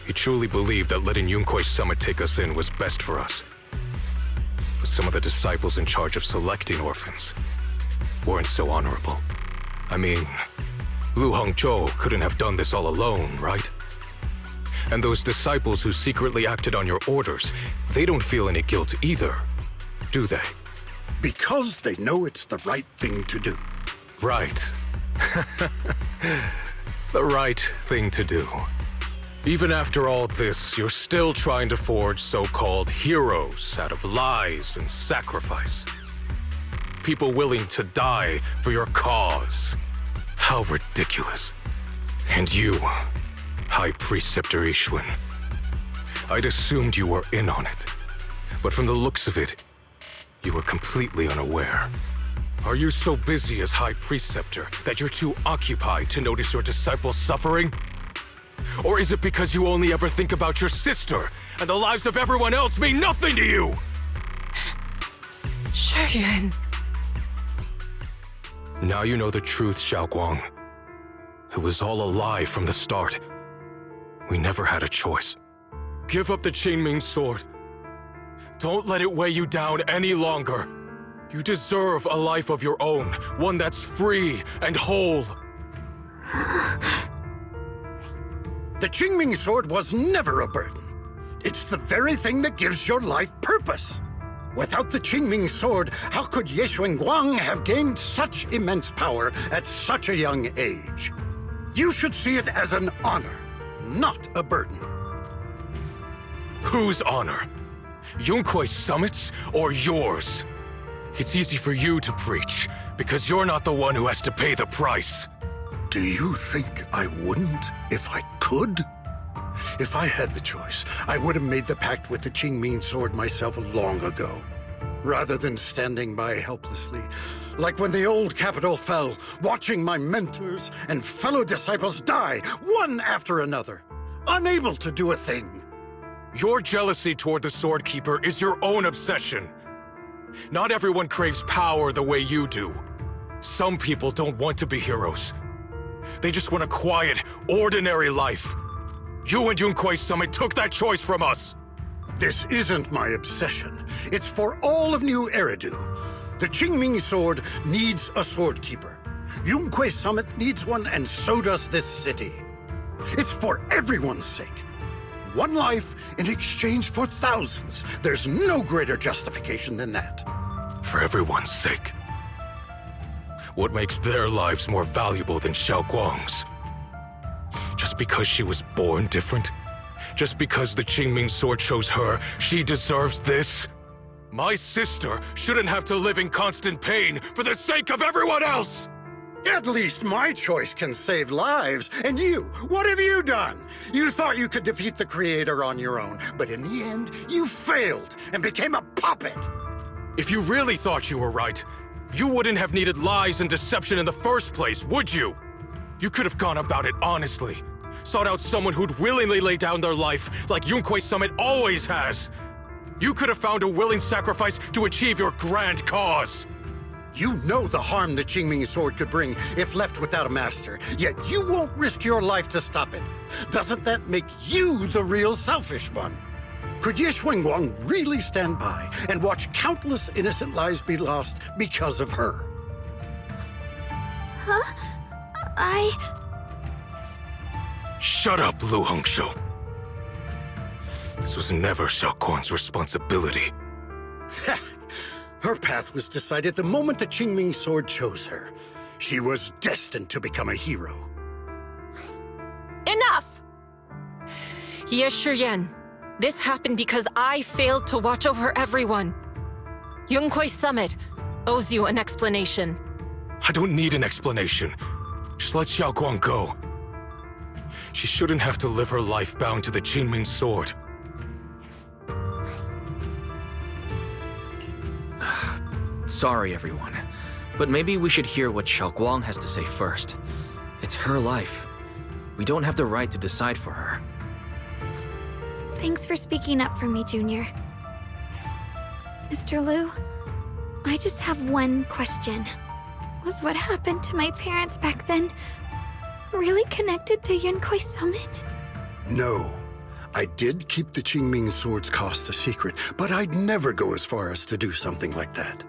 He truly believed that letting Yunkuei Summit take us in was best for us. But some of the disciples in charge of selecting orphans weren't so honorable. I mean, Lu Hengzhou couldn't have done this all alone, right? And those disciples who secretly acted on your orders, they don't feel any guilt either, do they? Because they know it's the right thing to do. Right. The right thing to do. Even after all this, you're still trying to forge so-called heroes out of lies and sacrifice. People willing to die for your cause. How ridiculous. And you, High Preceptor Yishuan. I'd assumed you were in on it. But from the looks of it, you were completely unaware. Are you so busy as High Preceptor that you're too occupied to notice your disciples suffering? Or is it because you only ever think about your sister, and the lives of everyone else mean nothing to you? Shiyuan. Now you know the truth, Xiaoguang. It was all a lie from the start. We never had a choice. Give up the Qingming sword. Don't let it weigh you down any longer. You deserve a life of your own, one that's free and whole. The Qingming sword was never a burden. It's the very thing that gives your life purpose. Without the Qingming sword, how could Yishuan Guang have gained such immense power at such a young age? You should see it as an honor, not a burden. Whose honor? Yunkuei Summit's or yours? It's easy for you to preach, because you're not the one who has to pay the price. Do you think I wouldn't if I could? If I had the choice, I would have made the pact with the Qingming sword myself long ago, rather than standing by helplessly, like when the old capital fell, watching my mentors and fellow disciples die, one after another, unable to do a thing. Your jealousy toward the Sword Keeper is your own obsession. Not everyone craves power the way you do. Some people don't want to be heroes. They just want a quiet, ordinary life. You and Yunquei Summit took that choice from us! This isn't my obsession. It's for all of New Eridu. The Qingming sword needs a sword keeper. Yunquei Summit needs one, and so does this city. It's for everyone's sake. One life in exchange for thousands. There's no greater justification than that. For everyone's sake. What makes their lives more valuable than Xiaoguang's? Just because she was born different? Just because the Qingming sword chose her, she deserves this? My sister shouldn't have to live in constant pain for the sake of everyone else! At least my choice can save lives. And you, what have you done? You thought you could defeat the Creator on your own, but in the end, you failed and became a puppet. If you really thought you were right, you wouldn't have needed lies and deception in the first place, would you? You could have gone about it honestly. Sought out someone who'd willingly lay down their life like Yunquei Summit always has. You could have found a willing sacrifice to achieve your grand cause. You know the harm the Qingming sword could bring if left without a master, yet you won't risk your life to stop it. Doesn't that make you the real selfish one? Could Ye Xuanguang really stand by and watch countless innocent lives be lost because of her? Huh? Shut up, Lu Hongshou. This was never Xiaoguang's responsibility. Her path was decided the moment the Qingming sword chose her. She was destined to become a hero. Enough! Ye Shiyan, this happened because I failed to watch over everyone. Yunquei Summit owes you an explanation. I don't need an explanation. Just let Xiaoguang go. She shouldn't have to live her life bound to the Qingming sword. Sorry, everyone. But maybe we should hear what Xiaoguang has to say first. It's her life. We don't have the right to decide for her. Thanks for speaking up for me, Junior. Mr. Liu, I just have one question. Was what happened to my parents back then really connected to Yunquei Summit? No. I did keep the Qingming sword's cost a secret, but I'd never go as far as to do something like that.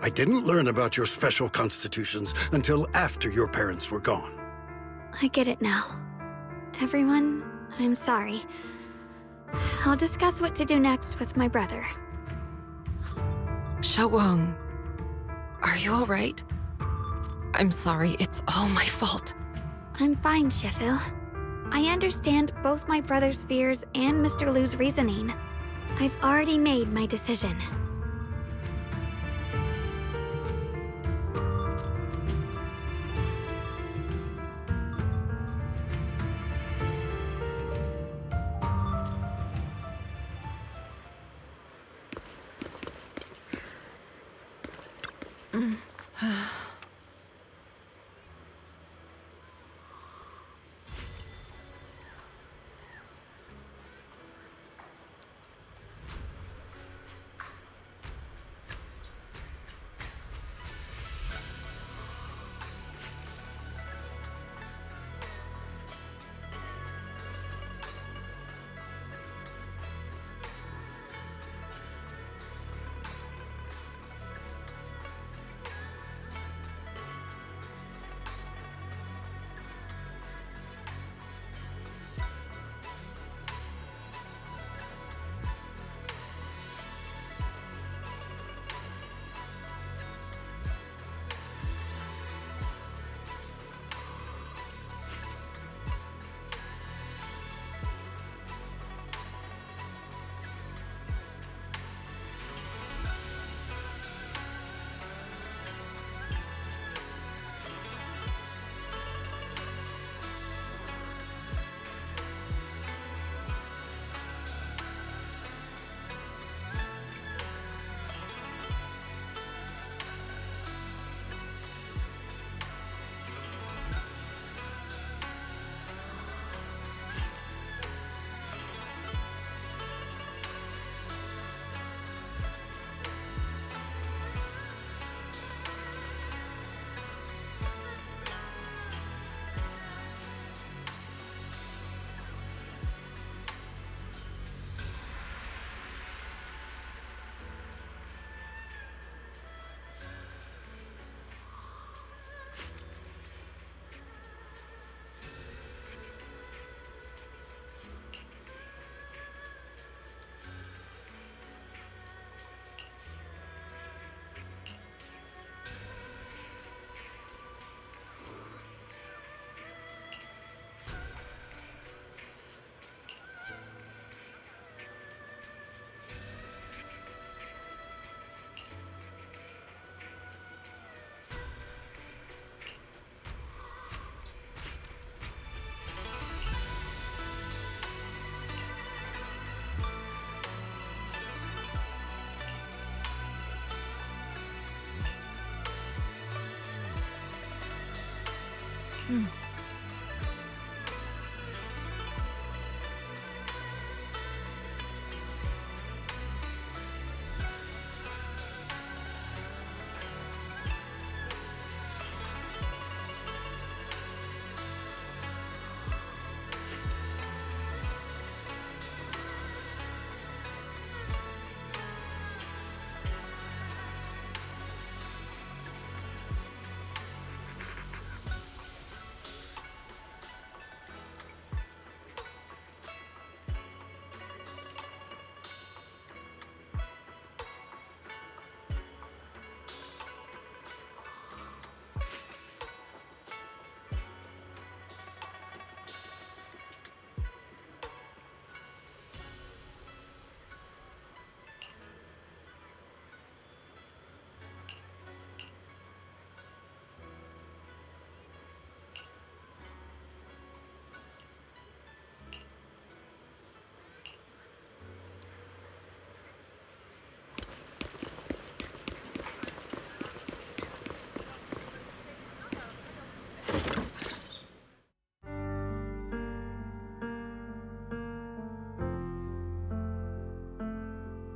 I didn't learn about your special constitutions until after your parents were gone. I get it now. Everyone, I'm sorry. I'll discuss what to do next with my brother. Xiaoguang, are you all right? I'm sorry, it's all my fault. I'm fine, Shifu. I understand both my brother's fears and Mr. Liu's reasoning. I've already made my decision.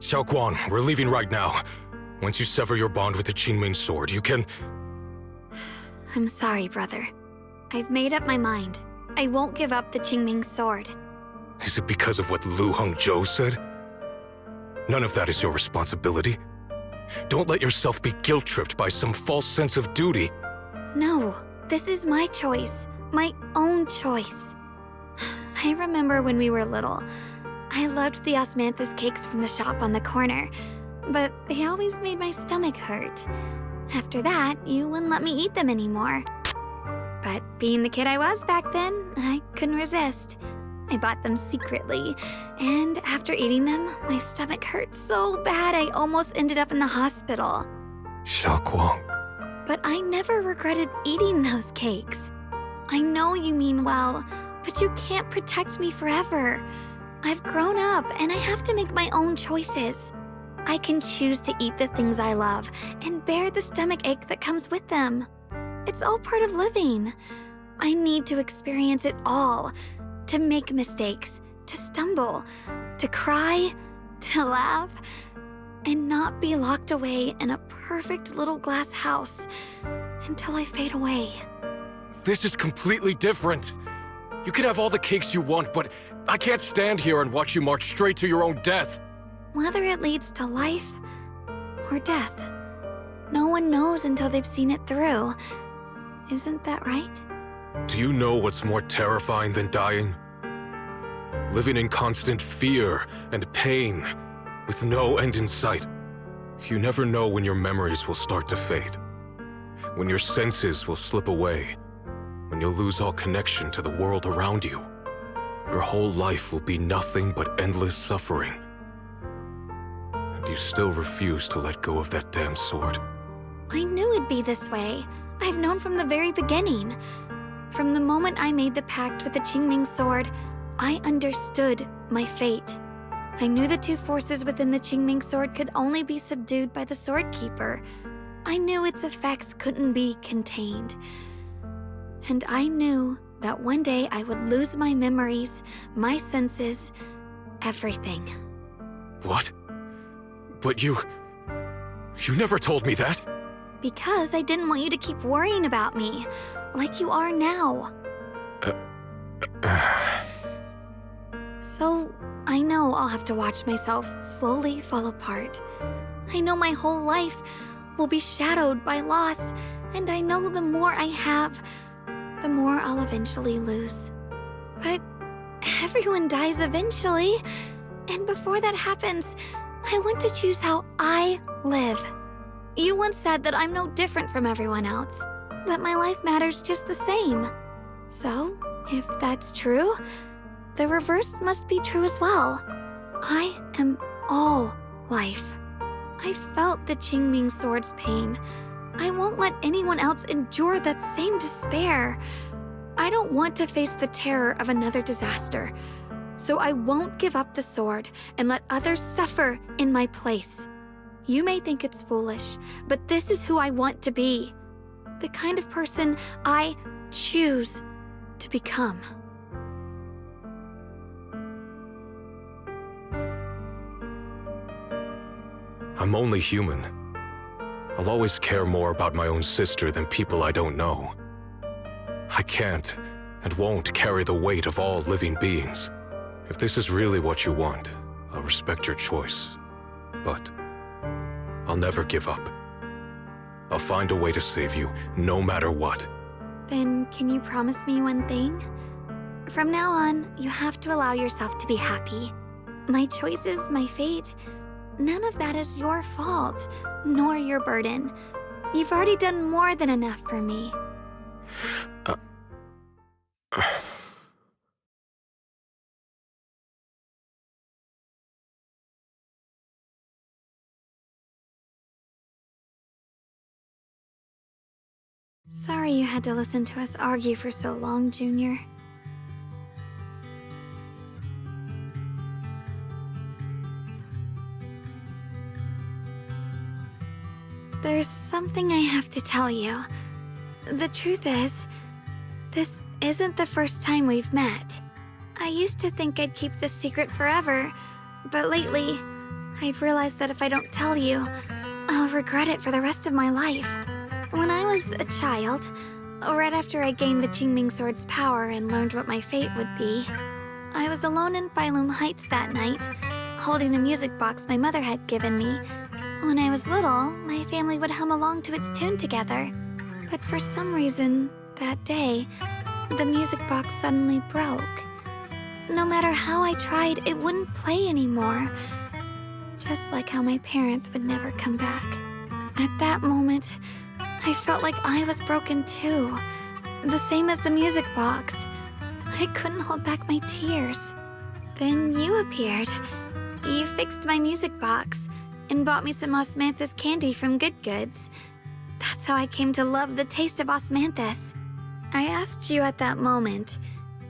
Xiaoguang, we're leaving right now. Once you sever your bond with the Qingming sword, you can... I'm sorry, brother. I've made up my mind. I won't give up the Qingming sword. Is it because of what Lu Hongzhou said? None of that is your responsibility. Don't let yourself be guilt-tripped by some false sense of duty. No, this is my choice. My own choice. I remember when we were little. I loved the osmanthus cakes from the shop on the corner, but they always made my stomach hurt. After that, you wouldn't let me eat them anymore. But being the kid I was back then, I couldn't resist. I bought them secretly, and after eating them, my stomach hurt so bad I almost ended up in the hospital. Xiaoguang. But I never regretted eating those cakes. I know you mean well, but you can't protect me forever. I've grown up, and I have to make my own choices. I can choose to eat the things I love and bear the stomach ache that comes with them. It's all part of living. I need to experience it all. To make mistakes, to stumble, to cry, to laugh, and not be locked away in a perfect little glass house until I fade away. This is completely different. You can have all the cakes you want, but I can't stand here and watch you march straight to your own death. Whether it leads to life or death, no one knows until they've seen it through. Isn't that right? Do you know what's more terrifying than dying? Living in constant fear and pain, with no end in sight. You never know when your memories will start to fade, when your senses will slip away, when you'll lose all connection to the world around you. Your whole life will be nothing but endless suffering. And you still refuse to let go of that damn sword. I knew it'd be this way. I've known from the very beginning. From the moment I made the pact with the Qingming sword, I understood my fate. I knew the two forces within the Qingming sword could only be subdued by the sword keeper. I knew its effects couldn't be contained. And I knew that one day I would lose my memories, my senses, everything. What? But you never told me that. Because I didn't want you to keep worrying about me, like you are now. So, I know I'll have to watch myself slowly fall apart. I know my whole life will be shadowed by loss, and I know the more I have, the more I'll eventually lose. But everyone dies eventually, and before that happens, I want to choose how I live. You once said that I'm no different from everyone else, that my life matters just the same. So, if that's true, the reverse must be true as well. I am all life. I felt the Qingming sword's pain. I won't let anyone else endure that same despair. I don't want to face the terror of another disaster. So I won't give up the sword and let others suffer in my place. You may think it's foolish, but this is who I want to be. The kind of person I choose to become. I'm only human. I'll always care more about my own sister than people I don't know. I can't and won't carry the weight of all living beings. If this is really what you want, I'll respect your choice. But I'll never give up. I'll find a way to save you, no matter what. Then can you promise me one thing? From now on, you have to allow yourself to be happy. My choices, my fate, none of that is your fault, nor your burden. You've already done more than enough for me. Sorry you had to listen to us argue for so long, Junior. There's something I have to tell you. The truth is, this isn't the first time we've met. I used to think I'd keep this secret forever, but lately, I've realized that if I don't tell you, I'll regret it for the rest of my life. When I was a child, right after I gained the Qingming Sword's power and learned what my fate would be, I was alone in Phylum Heights that night, holding a music box my mother had given me. When I was little, my family would hum along to its tune together. But for some reason, that day, the music box suddenly broke. No matter how I tried, it wouldn't play anymore. Just like how my parents would never come back. At that moment, I felt like I was broken too. The same as the music box. I couldn't hold back my tears. Then you appeared. You fixed my music box and bought me some osmanthus candy from Good Goods. That's how I came to love the taste of osmanthus. I asked you at that moment,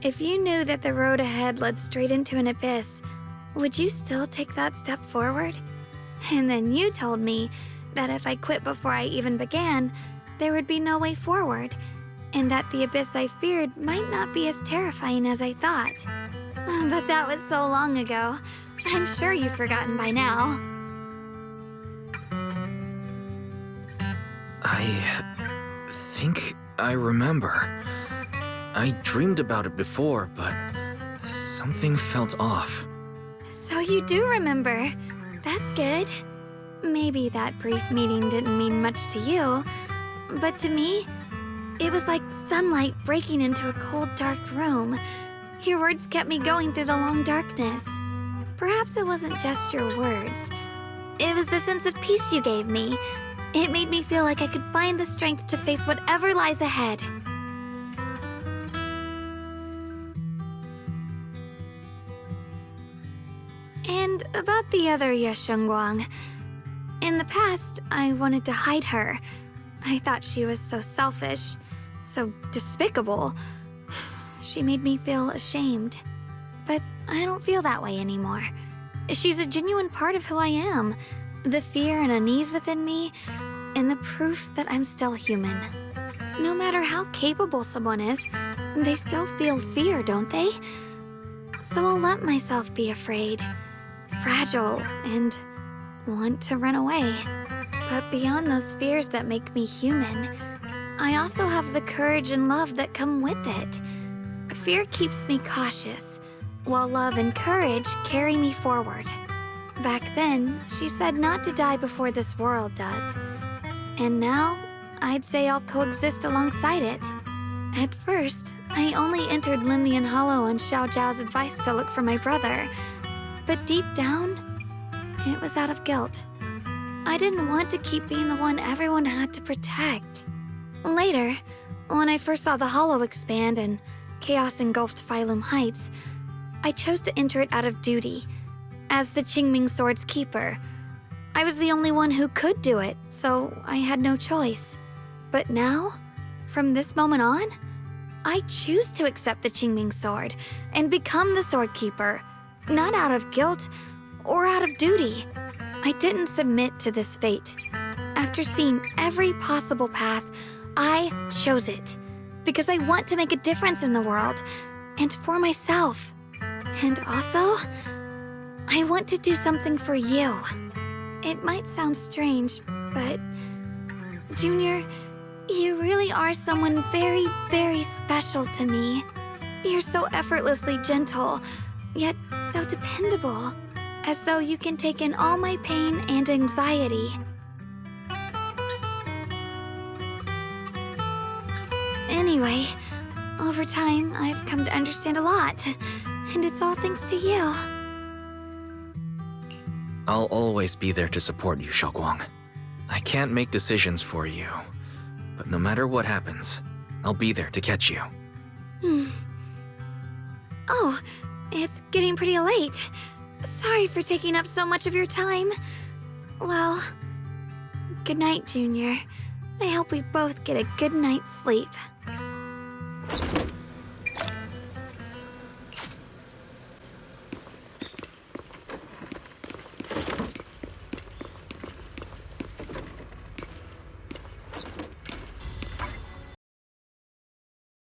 if you knew that the road ahead led straight into an abyss, would you still take that step forward? And then you told me that if I quit before I even began, there would be no way forward, and that the abyss I feared might not be as terrifying as I thought. But that was so long ago. I'm sure you've forgotten by now. I think I remember. I dreamed about it before, but something felt off. So you do remember. That's good. Maybe that brief meeting didn't mean much to you, but to me, it was like sunlight breaking into a cold, dark room. Your words kept me going through the long darkness. Perhaps it wasn't just your words. It was the sense of peace you gave me. It made me feel like I could find the strength to face whatever lies ahead. And about the other Yeshengguang. In the past, I wanted to hide her. I thought she was so selfish, so despicable. She made me feel ashamed. But I don't feel that way anymore. She's a genuine part of who I am. The fear and unease within me, and the proof that I'm still human. No matter how capable someone is, they still feel fear, don't they? So I'll let myself be afraid, fragile, and want to run away. But beyond those fears that make me human, I also have the courage and love that come with it. Fear keeps me cautious, while love and courage carry me forward. Back then, she said not to die before this world does. And now, I'd say I'll coexist alongside it. At first, I only entered Limnian Hollow on Xiao Zhao's advice to look for my brother. But deep down, it was out of guilt. I didn't want to keep being the one everyone had to protect. Later, when I first saw the Hollow expand and chaos engulfed Phylum Heights, I chose to enter it out of duty. As the Qingming Sword's keeper, I was the only one who could do it, so I had no choice. But now, from this moment on, I choose to accept the Qingming Sword and become the Sword Keeper, not out of guilt or out of duty. I didn't submit to this fate. After seeing every possible path, I chose it. because I want to make a difference in the world, and for myself. And also, I want to do something for you. It might sound strange, but Junior, you really are someone very, very special to me. You're so effortlessly gentle, yet so dependable, as though you can take in all my pain and anxiety. Anyway, over time, I've come to understand a lot, and it's all thanks to you. I'll always be there to support you, Xiaoguang. I can't make decisions for you, but no matter what happens, I'll be there to catch you. Oh, it's getting pretty late. Sorry for taking up so much of your time. Well, good night, Junior. I hope we both get a good night's sleep.